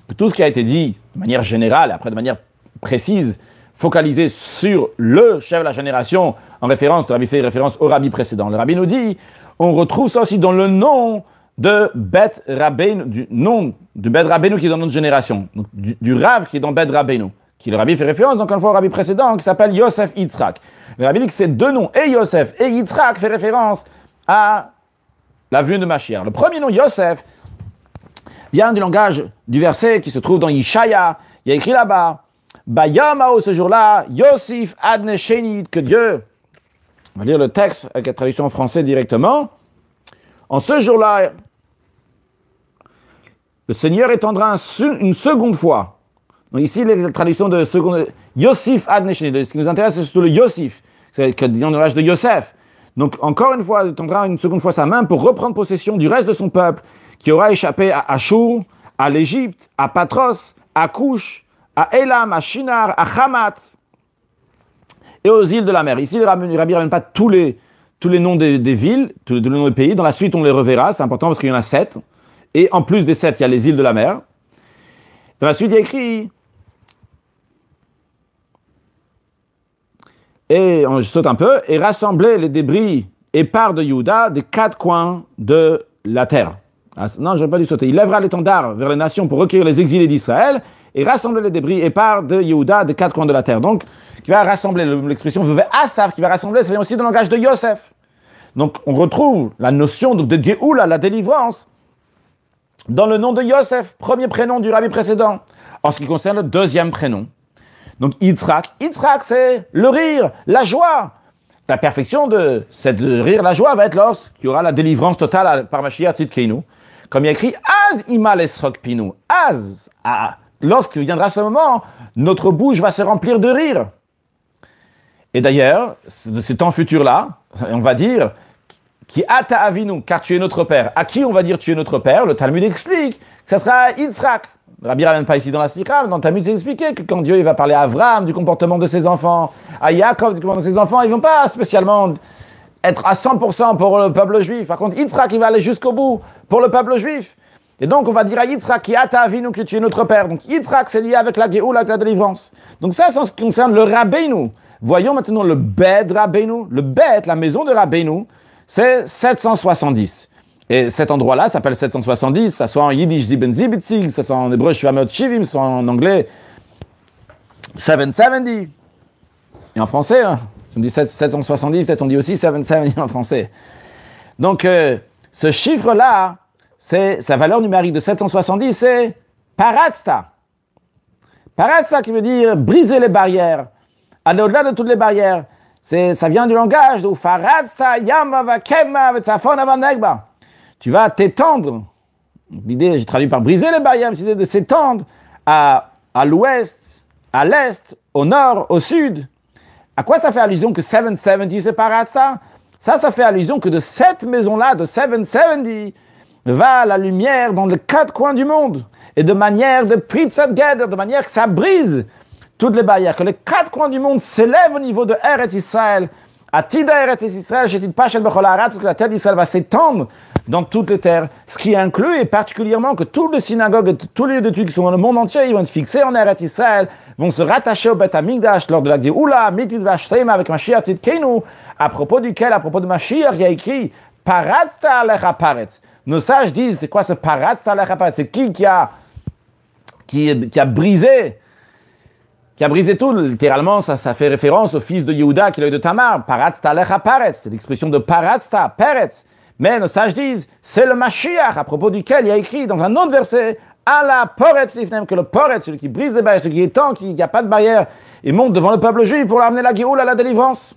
que tout ce qui a été dit de manière générale, et après de manière précise, focalisé sur le chef de la génération, en référence, le Rabbi fait référence au Rabbi précédent. Le Rabbi nous dit, on retrouve ça aussi dans le nom de Bet Rabbeinu, du nom de Bet Rabbeinu qui est dans notre génération, donc du Rav qui est dans Bet Rabbeinu, qui le Rabbi fait référence, donc une fois au Rabbi précédent, qui s'appelle Yosef Yitzhak. Le Rabbi dit que ces deux noms, et Yosef et Yitzhak, fait référence à la venue de Mashiach. Le premier nom, Yosef, vient du langage du verset qui se trouve dans Yishaya. Il y a écrit là-bas, Bayamao, ce jour-là, Yosef Adne Shenit, que Dieu, on va lire le texte avec la traduction en français directement. En ce jour-là, le Seigneur étendra une seconde fois. Donc ici, la traduction de seconde, Yosef Adne Shenit. Ce qui nous intéresse, c'est surtout le Yosef, c'est dans l'âge de Yosef. Donc encore une fois, il étendra une seconde fois sa main pour reprendre possession du reste de son peuple qui aura échappé à Ashur, à l'Égypte, à Patros, à Cush, à Elam, à Shinar, à Hamat et aux îles de la mer. Ici, le Rabbi ne ramène pas tous les noms des villes, tous les noms des pays. Dans la suite, on les reverra. C'est important parce qu'il y en a 7. Et en plus des 7, il y a les îles de la mer. Dans la suite, il y a écrit, et je saute un peu, et rassembler les débris épars de Juda des 4 coins de la terre. Ah, non, je n'ai pas dû sauter. Il lèvera l'étendard vers les nations pour recueillir les exilés d'Israël et rassembler les débris épars de Yehuda des 4 coins de la terre. Donc, qui va rassembler, l'expression veut Asaf, qui va rassembler, ça vient aussi dans le langage de Yosef. Donc, on retrouve la notion de Géoula, la délivrance, dans le nom de Yosef, premier prénom du rabbi précédent. En ce qui concerne le deuxième prénom, donc Yitzhak, c'est le rire, la joie. La perfection de cette rire, la joie va être lorsqu'il y aura la délivrance totale par Mashiach Tzidkenu. Comme il y a écrit, Az imal esrok pinu, Az, lorsqu'il viendra ce moment, notre bouche va se remplir de rire. Et d'ailleurs, de ces temps futurs-là, on va dire, qui ata avinu, car tu es notre père. À qui on va dire tu es notre père? Le Talmud explique que ce sera Yitzhak. Le Rabbi ne ramène pas ici dans la Sikha, mais dans le Talmud c'est expliqué que quand Dieu il va parler à Abraham du comportement de ses enfants, à Yaakov du comportement de ses enfants, ils ne vont pas spécialement être à 100% pour le peuple juif. Par contre, Yitzhak, il va aller jusqu'au bout pour le peuple juif. Et donc, on va dire à Yitzhak, qui ata avinu, que tu es notre père. Donc, Yitzhak, c'est lié avec la Géoula, avec la délivrance. Donc ça, c'est en ce qui concerne le Rabbeinu. Voyons maintenant le Bet Rabbeinu. Le Bet, la maison de Rabbeinu, c'est 770. Et cet endroit-là s'appelle 770, ça soit en yiddish Sieben Siebzig, ça soit en hébreu Shvamot Shivim, ça soit en anglais 770. Et en français, hein, si on dit 770, peut-être on dit aussi 770 en français. Donc, ce chiffre-là, sa valeur numérique de 770, c'est Paratzta. Paratzta qui veut dire briser les barrières, aller au-delà de toutes les barrières. Ça vient du langage de Paratzta, Yama, Vakema, Vetzafon, Avanegba. Tu vas t'étendre. L'idée, j'ai traduit par briser les barrières, c'est l'idée de s'étendre à l'ouest, à l'est, au nord, au sud. À quoi ça fait allusion que 770 c'est Paratzta? Ça fait allusion que de cette maison-là, de 770, va la lumière dans les quatre coins du monde. Et de manière de Pritzat Geder, de manière que ça brise toutes les barrières, que les quatre coins du monde s'élèvent au niveau de Eretz Israël. Atida Eretz Israël, Shetit Pachet Bechol Haaretz, parce que la terre d'Israël va s'étendre dans toutes les terres. Ce qui inclut, et particulièrement, que toutes les synagogues et tous les lieux d'études qui sont dans le monde entier, ils vont se fixer en Eretz Israël, vont se rattacher au Beth Amikdash lors de la Géoula, Mitit Vashtreima avec Mashiach Tzidkenu, à propos duquel, à propos de Mashiach, il y a écrit Paratzta Alecha Paretz. Nos sages disent, c'est quoi ce Paratzta Alecha Paretz? C'est qui a brisé tout, littéralement, ça fait référence au fils de Yehuda qui est l'œil de Tamar, Paratzta Alecha Paretz, c'est l'expression de Paratzta, Peretz. Mais nos sages disent, c'est le Mashiach, à propos duquel il y a écrit dans un autre verset, Allah Poretz Ifnem, que le Poretz, celui qui brise les barrières, celui qui étend, qui n'a pas de barrière, il monte devant le peuple juif pour amener la Géoula, la délivrance.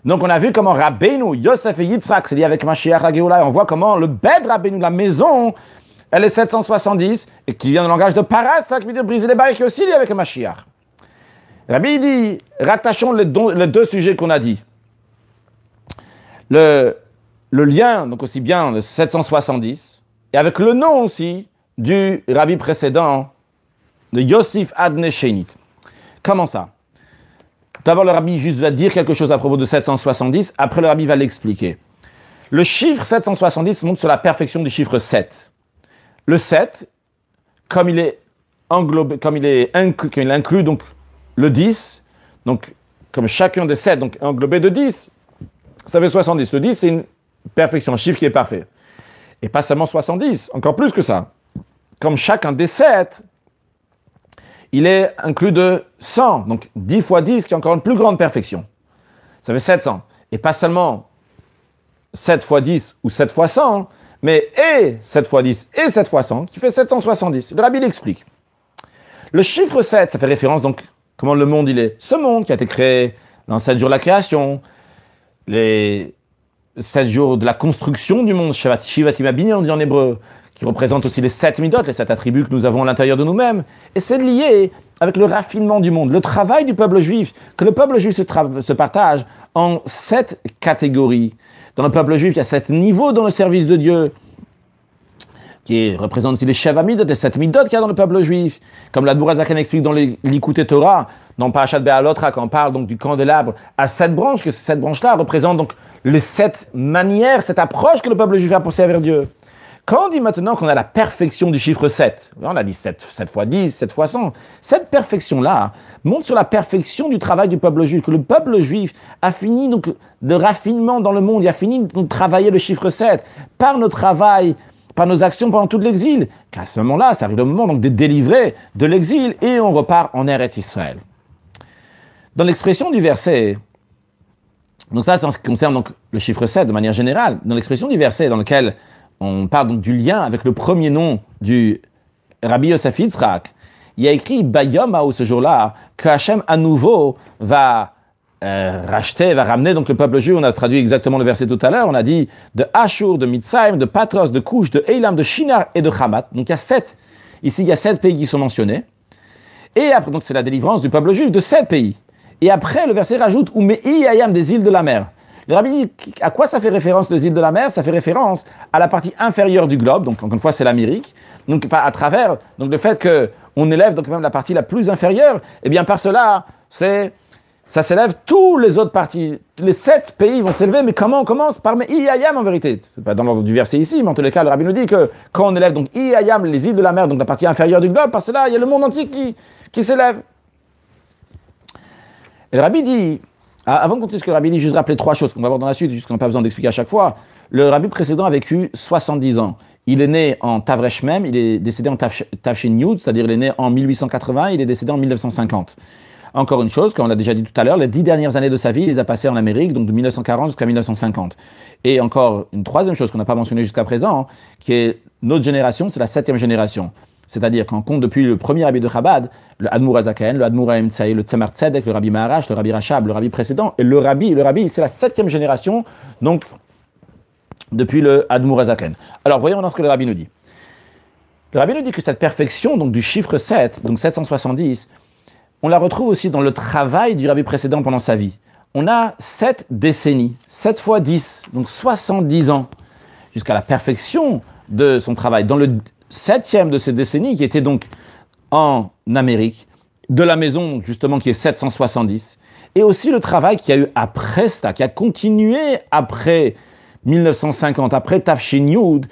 Donc on a vu comment Rabbeinu, Yosef et Yitzhak, c'est lié avec Mashiach, la Géoula, et on voit comment le Bet Rabbeinu, la maison, elle est 770, et qui vient du langage de Paras, ça qui veut dire briser les barrières, qui est aussi lié avec Mashiach. Rabbi dit, rattachons les deux sujets qu'on a dit. Le lien, donc aussi bien le 770, et avec le nom aussi du rabbi précédent, de Yosef Adne Shenit. Comment ça? D'abord, le rabbi juste va dire quelque chose à propos de 770, après le rabbi va l'expliquer. Le chiffre 770 montre sur la perfection du chiffre 7. Le 7, comme il est englobé, comme il inclut donc le 10, donc comme chacun des 7, donc englobé de 10, ça fait 70. Le 10, c'est une perfection, un chiffre qui est parfait. Et pas seulement 70, encore plus que ça. Comme chacun des 7, il est inclus de 100, donc 10 fois 10, qui est encore une plus grande perfection. Ça fait 700. Et pas seulement 7 fois 10 ou 7 fois 100, mais et 7 fois 10 et 7 fois 100, qui fait 770. Le rabbi l'explique. Le chiffre 7, ça fait référence donc comment le monde il est. Ce monde qui a été créé dans 7 jours de la création, les 7 jours de la construction du monde, Shivatim Abinin, on dit en hébreu, qui représente aussi les 7 midot, les 7 attributs que nous avons à l'intérieur de nous-mêmes. Et c'est lié avec le raffinement du monde, le travail du peuple juif, que le peuple juif se partage en 7 catégories. Dans le peuple juif, il y a 7 niveaux dans le service de Dieu, qui représente aussi les Sheva midot, les 7 midot qu'il y a dans le peuple juif. Comme l'Admour HaZaken explique dans l'Ikouté Torah, dans Parashat Be'alotra, quand on parle donc du candélabre à 7 branches, que ces 7 branches-là représentent donc les 7 manières, cette approche que le peuple juif a pour servir Dieu. Quand on dit maintenant qu'on a la perfection du chiffre 7, on a dit 7 fois 10, 7 fois 100, cette perfection-là montre sur la perfection du travail du peuple juif, que le peuple juif a fini donc de raffinement dans le monde, il a fini de travailler le chiffre 7 par notre travail, par nos actions pendant tout l'exil, qu'à ce moment-là, ça arrive le moment donc de délivrer de l'exil et on repart en Eretz Israël. Dans l'expression du verset, donc ça c'est en ce qui concerne donc le chiffre 7 de manière générale, dans l'expression du verset dans lequel on parle donc du lien avec le premier nom du Rabbi Yosef Yitzhak, il y a écrit Bayom Haou ce jour-là, que Hachem à nouveau va racheter, va ramener donc le peuple juif. On a traduit exactement le verset tout à l'heure, on a dit de Ashur, de Mitzrayim, de Patros, de Cush, de Eilam, de Shinar et de Hamat. Donc il y a 7, ici il y a 7 pays qui sont mentionnés. Et après, donc c'est la délivrance du peuple juif de 7 pays. Et après, le verset rajoute Umei Ayam des îles de la mer. Le rabbi dit à quoi ça fait référence les îles de la mer? Ça fait référence à la partie inférieure du globe, donc encore une fois c'est l'Amérique. Donc à travers donc le fait qu'on élève donc même la partie la plus inférieure, et bien par cela ça s'élève tous les autres parties. Les 7 pays vont s'élever, mais comment on commence? Par Ayam en vérité. C'est pas dans l'ordre du verset ici, mais en tous les cas le rabbi nous dit que quand on élève donc Ayam, les îles de la mer, donc la partie inférieure du globe, par cela il y a le monde entier qui s'élève. Et le rabbi dit Avant de continuer ce que le rabbi dit, juste rappeler 3 choses qu'on va voir dans la suite, juste qu'on n'a pas besoin d'expliquer à chaque fois. Le rabbi précédent a vécu 70 ans. Il est né en Tavresh Mem, il est décédé en Tavshin Yud, c'est-à-dire il est né en 1880, il est décédé en 1950. Encore une chose, comme on l'a déjà dit tout à l'heure, les 10 dernières années de sa vie, il les a passées en Amérique, donc de 1940 jusqu'à 1950. Et encore une troisième chose qu'on n'a pas mentionnée jusqu'à présent, qui est notre génération, c'est la 7e génération. C'est-à-dire qu'on compte depuis le premier rabbi de Chabad, le Admour Azaken, le Admour Haemtsaï, le Tzemar Tzedek, le rabbi Maharash, le rabbi Rachab, le rabbi précédent, et le rabbi, c'est la 7e génération, donc depuis le Admour Azaken. Alors voyons maintenant ce que le rabbi nous dit. Le rabbi nous dit que cette perfection, donc du chiffre 7, donc 770, on la retrouve aussi dans le travail du rabbi précédent pendant sa vie. On a 7 décennies, 7 fois 10, donc 70 ans, jusqu'à la perfection de son travail. Dans le 7e de ces décennies, qui était donc en Amérique, de la maison justement qui est 770, et aussi le travail qu'il y a eu après ça, qui a continué après 1950, après Tafshin Yud,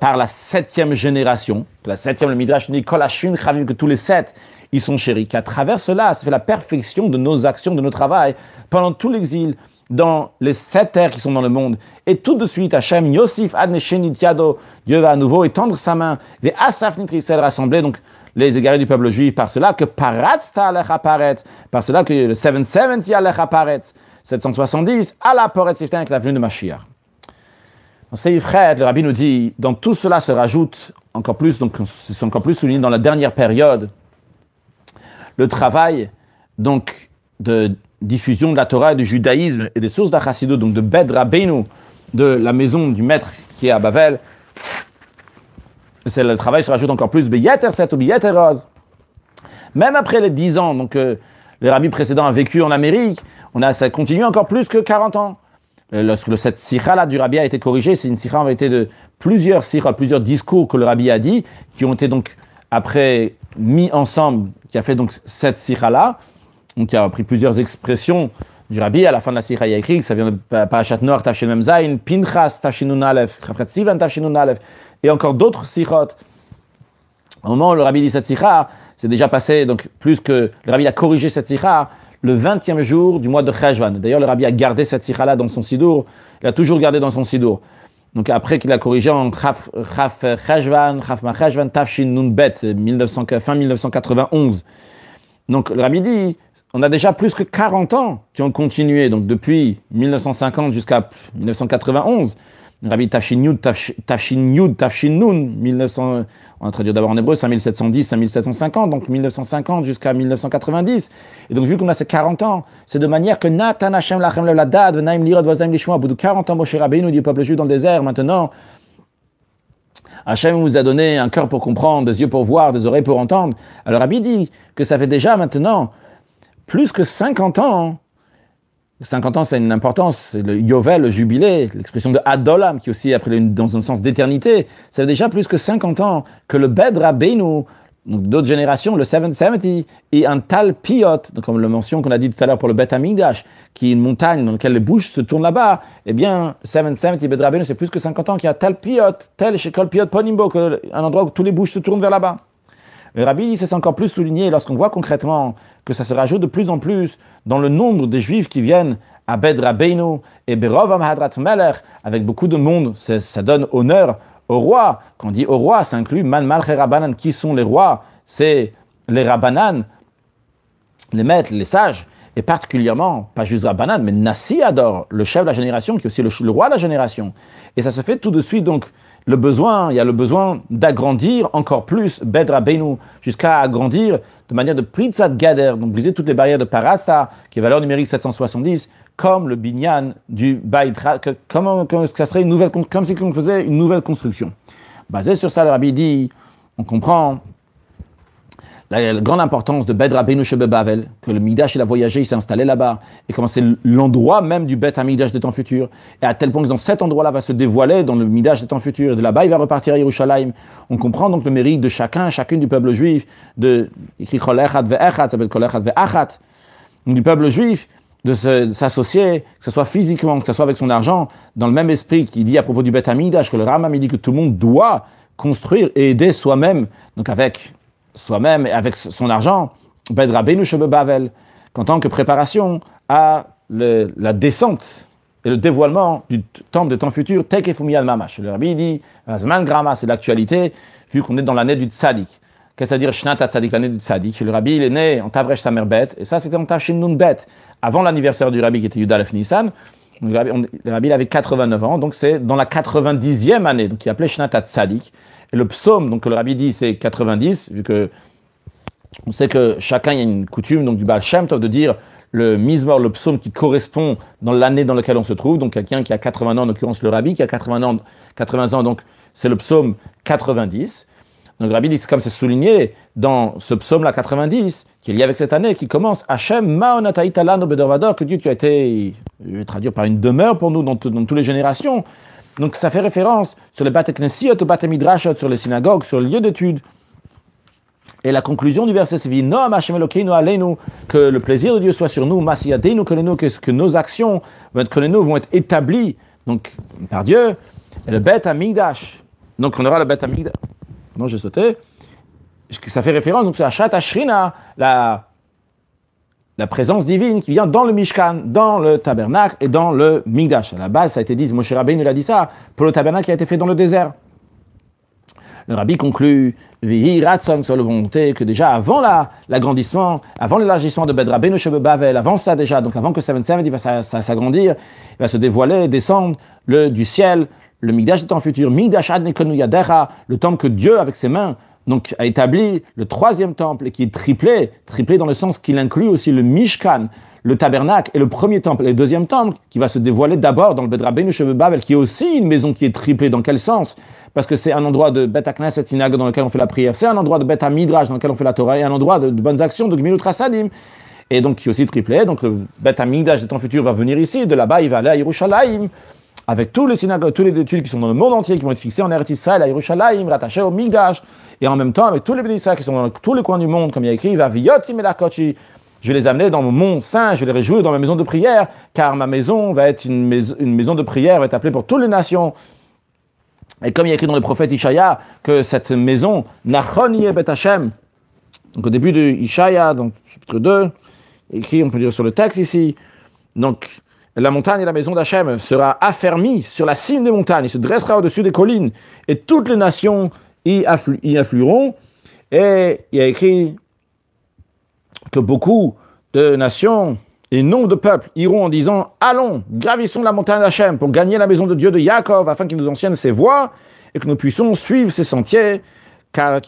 par la 7e génération. La 7e, le Midrash dit, Kol Hashvin Chavim, que tous les 7, ils sont chéris. Qu'à travers cela, ça fait la perfection de nos actions, de nos travail, pendant tout l'exil, dans les 7 terres qui sont dans le monde. Et tout de suite, Hachem, Yosif, Adneshenit Yado, Dieu va à nouveau étendre sa main, Ve Asaf Nitrisel rassembler, donc les égarés du peuple juif, par cela que Paratzta Alech Aparetz, par cela que le 770 Alech Aparetz, 770, Ala Aparetz Siftain, avec la venue de Mashiach. Dans Seif Chet, le rabbi nous dit, dans tout cela se rajoute encore plus, donc c'est encore plus souligné dans la dernière période, le travail donc de diffusion de la Torah et du judaïsme et des sources d'Achassidut, donc de Beth Rabbeinu, de la maison du maître qui est à Bavel. Le travail se rajoute encore plus, Beyeter Set ou Beyeter Oz. Même après les 10 ans, donc le rabbi précédent a vécu en Amérique, ça continue encore plus que 40 ans. Lorsque cette sikha là du rabbi a été corrigée, c'est une sikha en vérité de plusieurs sikhas, plusieurs discours que le rabbi a dit, qui ont été donc après mis ensemble, qui a fait donc cette sikha là, donc qui a pris plusieurs expressions du rabbi. À la fin de la sikha, il y a écrit que ça vient de Parashat Noach, Tafshin Mem Zayin, Pinchas, Tafshin Nun Aleph, Chafrat Sivan, Tafshin Nun Aleph, et encore d'autres sikhot. Au moment où le rabbi dit cette sikha, c'est déjà passé, donc plus que le rabbi a corrigé cette sikha, le 20e jour du mois de Cheshvan. D'ailleurs, le rabbi a gardé cette sikha-là dans son sidour. Il a toujours gardé dans son sidour. Donc après qu'il a corrigé en Chaf Cheshvan, Chaf Ma Cheshvan, Tafshin Nun Bet, fin 1991. Donc le rabbi dit, on a déjà plus que 40 ans qui ont continué, donc depuis 1950 jusqu'à 1991. Le rabbi Tafshin Yud, Tafshin Nun, 1900, on va traduire d'abord en hébreu, 5710, 5750, donc 1950 jusqu'à 1990. Et donc vu qu'on a ces 40 ans, c'est de manière que Natan Hashem Lachem Levladad, Venaim Lirot Vazdaim Lishma, au bout de 40 ans, Moshe Rabbeinu dit au peuple juif dans le désert, maintenant, Hashem vous a donné un cœur pour comprendre, des yeux pour voir, des oreilles pour entendre. Alors Rabbi dit que ça fait déjà maintenant plus que 50 ans. 50 ans, c'est une importance, c'est le Yovel, le jubilé, l'expression de Adolam, qui aussi, après, dans un sens d'éternité. Ça fait déjà plus que 50 ans que le Beth Rabbeinu, donc d'autres générations, le 770, et un Tal Piyot, donc comme le mention qu'on a dit tout à l'heure pour le Beth Hamikdash, qui est une montagne dans laquelle les bouches se tournent là-bas, eh bien, 770, Beth Rabbeinu, c'est plus que 50 ans qu'il y a Tal Piyot, tel Shekol Piyot Ponimbo, un endroit où tous les bouches se tournent vers là-bas. Le rabbi dit, c'est encore plus souligné lorsqu'on voit concrètement que ça se rajoute de plus en plus dans le nombre des juifs qui viennent à Beth Rabbeinu et Berov Hadrat Melech, avec beaucoup de monde, ça donne honneur au roi. Quand on dit au roi, ça inclut Man Malche Rabbanan. Qui sont les rois? C'est les Rabbanan, les maîtres, les sages, et particulièrement, pas juste Rabbanan, mais Nassi Ador, le chef de la génération, qui est aussi le roi de la génération. Et ça se fait tout de suite, donc, il y a le besoin d'agrandir encore plus Beth Rabbeinu, jusqu'à agrandir de manière de Pritzat Gader, donc briser toutes les barrières de Parasta, qui est valeur numérique 770, comme le binyan du Beit, comme ça serait comme si on faisait une nouvelle construction. Basé sur ça, le rabbi dit, on comprend la grande importance de Beth Rabbeinu chez Bavel, que le Mikdash il a voyagé, il s'est installé là-bas, et comment c'est l'endroit même du Beth Hamikdash des temps futurs, et à tel point que dans cet endroit-là va se dévoiler dans le Mikdash des temps futurs, et de là-bas il va repartir à Yerushalayim. On comprend donc le mérite de chacune du peuple juif, de Kol Echad Ve'Echad, ça s'appelle Kol Echad Ve'Achat, du peuple juif, de s'associer, que ce soit physiquement, que ce soit avec son argent, dans le même esprit qu'il dit à propos du Beth Hamikdash, que le Rambam dit que tout le monde doit construire et aider soi-même, donc avec soi-même et avec son argent, Beth Rabbeinu chez Bavel, qu'en tant que préparation à la descente et le dévoilement du temple des temps futurs, Tekefumiyad Mamash. Le Rabbi dit, Azman Grama, c'est l'actualité, vu qu'on est dans l'année du Tzadik. Qu'est-ce que ça veut dire Shnat Tzadik, l'année du Tzadik? Le Rabbi, il est né en Tavresh Samer Bet, et ça, c'était en Tavshin Nun Bet, avant l'anniversaire du Rabbi qui était Yudalef Nissan. Le Rabbi, il avait 89 ans, donc c'est dans la 90e année, donc il appelait Shnat Tzadik. Et le psaume, donc que le Rabbi dit, c'est 90, vu que on sait que chacun, il y a une coutume, donc du Baal Shem Tov, de dire le mizmor, le psaume qui correspond dans l'année dans laquelle on se trouve. Donc quelqu'un qui a 80 ans, en l'occurrence le Rabbi, qui a 80 ans, donc c'est le psaume 90. Donc le Rabbi dit, comme c'est souligné dans ce psaume-là 90, qui est lié avec cette année, qui commence Hachem ma'onataïtalano bedorvador, que Dieu, tu as été, je vais traduire par une demeure pour nous dans toutes les générations. Donc ça fait référence sur les Bate Knesiot, au Bate Midrashot, sur les synagogues, sur le lieu d'étude. Et la conclusion du verset, c'est Noam Hashem Elokeinu aleinu, que le plaisir de Dieu soit sur nous, Masiyadenu kolenu, que nos actions vont être établies donc par Dieu. Et le Bet Hamikdash, donc on aura le Bet Hamikdash. Non, j'ai sauté. Ça fait référence donc c'est la Shat Ashrina, la présence divine qui vient dans le Mishkan, dans le tabernacle et dans le Mikdash. À la base, ça a été dit, Moshe Rabbeinu a dit ça, pour le tabernacle qui a été fait dans le désert. Le Rabbi conclut, Vihi Ratzon, sur la volonté que déjà avant l'agrandissement, avant l'élargissement de Bet Rabbeinu Shebe Bavel, avant ça déjà, donc avant que 770 va s'agrandir, il va se dévoiler, descendre du ciel, le Mikdash du temps futur, Mikdash Ad Nekonu Yadecha, le temple que Dieu avec ses mains donc a établi, le troisième temple et qui est triplé dans le sens qu'il inclut aussi le Mishkan, le tabernacle et le premier temple et le deuxième temple qui va se dévoiler d'abord dans le Bet Rabbeinu Shebe Bavel, qui est aussi une maison qui est triplée. Dans quel sens? Parce que c'est un endroit de Bet HaKnesset, synagogue dans lequel on fait la prière, c'est un endroit de Bet HaMidrash dans lequel on fait la Torah, et un endroit de bonnes actions, de Gmilut Rasadim, et donc qui est aussi triplé. Donc le Bet HaMidrash du temps futur va venir ici, de là-bas il va aller à Yerushalayim, avec tous les synagogues, tous les études qui sont dans le monde entier, qui vont être fixés en Eretz Israël, à Yerushalayim, rattachés au Mikdash, et en même temps avec tous les bénis qui sont dans tous les coins du monde, comme il y a écrit, va Viyotim et la Kochi. Je vais les amener dans mon mont saint, je vais les réjouir dans ma maison de prière, car ma maison va être une maison de prière, va être appelée pour toutes les nations. Et comme il y a écrit dans le prophète Ishaïa, que cette maison, Nachon yeh bet Hashem, donc au début de Ishaïa, donc chapitre 2, écrit, on peut dire sur le texte ici, donc la montagne et la maison d'Hachem sera affermie sur la cime des montagnes, il se dressera au-dessus des collines, et toutes les nations y afflueront. Et il y a écrit que beaucoup de nations et nombre de peuples iront en disant « Allons, gravissons la montagne d'Hachem pour gagner la maison de Dieu de Yaakov, afin qu'il nous enseigne ses voies et que nous puissions suivre ses sentiers. Car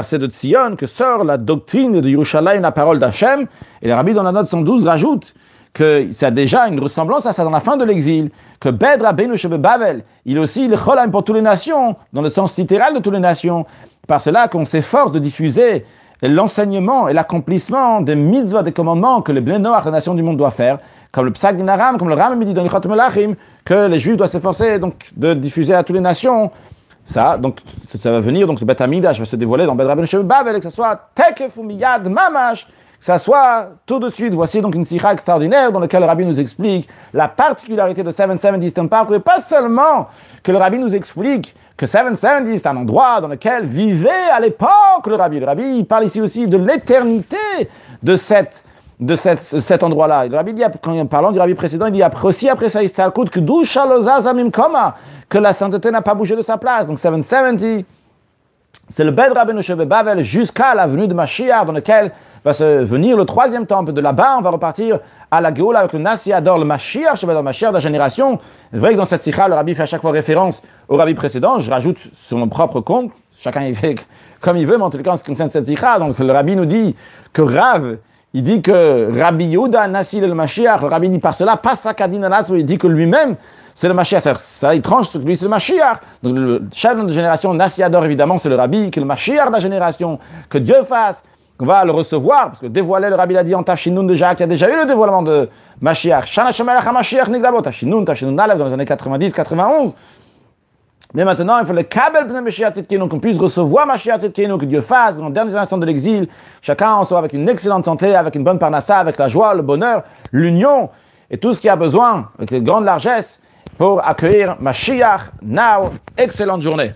c'est de Tzion que sort la doctrine de Yerushalayim, la parole d'Hachem. » Et le Rabbi dans la note 112 rajoute que ça a déjà une ressemblance à ça dans la fin de l'exil, que Bet Rabbeinu Shebe Bavel, il est aussi le Cholam pour toutes les nations, dans le sens littéral de toutes les nations. Par cela qu'on s'efforce de diffuser l'enseignement et l'accomplissement des mitzvahs, des commandements que les Bnei Noach, la nation du monde, doit faire, comme le Psak Din Aram, comme le Rambam dit dans Ilchot Melachim, que les Juifs doivent s'efforcer donc de diffuser à toutes les nations. Ça, donc, ça va venir, donc ce Bet Hamikdash va se dévoiler dans Bet Rabbeinu Shebe Bavel, et que ce soit Tekef Umiyad Mamash, que ça soit tout de suite. Voici donc une sikha extraordinaire dans laquelle le Rabbi nous explique la particularité de 770 Temple, et pas seulement que le Rabbi nous explique que 770 c'est un endroit dans lequel vivait à l'époque le Rabbi. Le Rabbi il parle ici aussi de l'éternité de cet endroit-là. Le Rabbi dit, en parlant du Rabbi précédent, il dit aussi après ça, que la sainteté n'a pas bougé de sa place. Donc 770, c'est le Bet Rabbeinu Shebe Bavel jusqu'à la venue de Mashiach, dans lequel va se venir le troisième temple. De là-bas, on va repartir à la Géoula avec le Nasi Ador, le Mashiach, Shebe Mashiach de la génération. C'est vrai que dans cette sikha, le Rabbi fait à chaque fois référence au Rabbi précédent. Je rajoute sur mon propre compte. Chacun il fait comme il veut, mais en tout cas, en ce qui concerne cette sikha, donc le Rabbi nous dit que Rav, il dit que Rabbi Yehuda Nasi le Mashiach, le Rabbi dit par cela, pas Sakadin Anatz, il dit que lui-même, c'est le Mashiach, ça il tranche ce que lui c'est le Mashiach. Donc le chef de génération, Nasi Ador évidemment, c'est le Rabbi, qui est le Mashiach de la génération, que Dieu fasse, qu'on va le recevoir, parce que dévoiler, le Rabbi l'a dit en Tafshinun déjà, qu'il y a déjà eu le dévoilement de Mashiach. Shana Shemelech HaMashiach Niglabo, Tafshinun Aleph dans les années 90-91. Mais maintenant, il faut le Kabel Bnei Mashiach Tzidkenu, qu'on puisse recevoir Mashiach Tzidkenu, que Dieu fasse dans les derniers instants de l'exil. Chacun en soit avec une excellente santé, avec une bonne parnassa, avec la joie, le bonheur, l'union, et tout ce qu'il y a besoin, avec une grande largesse, pour accueillir Mashiach now. Excellente journée.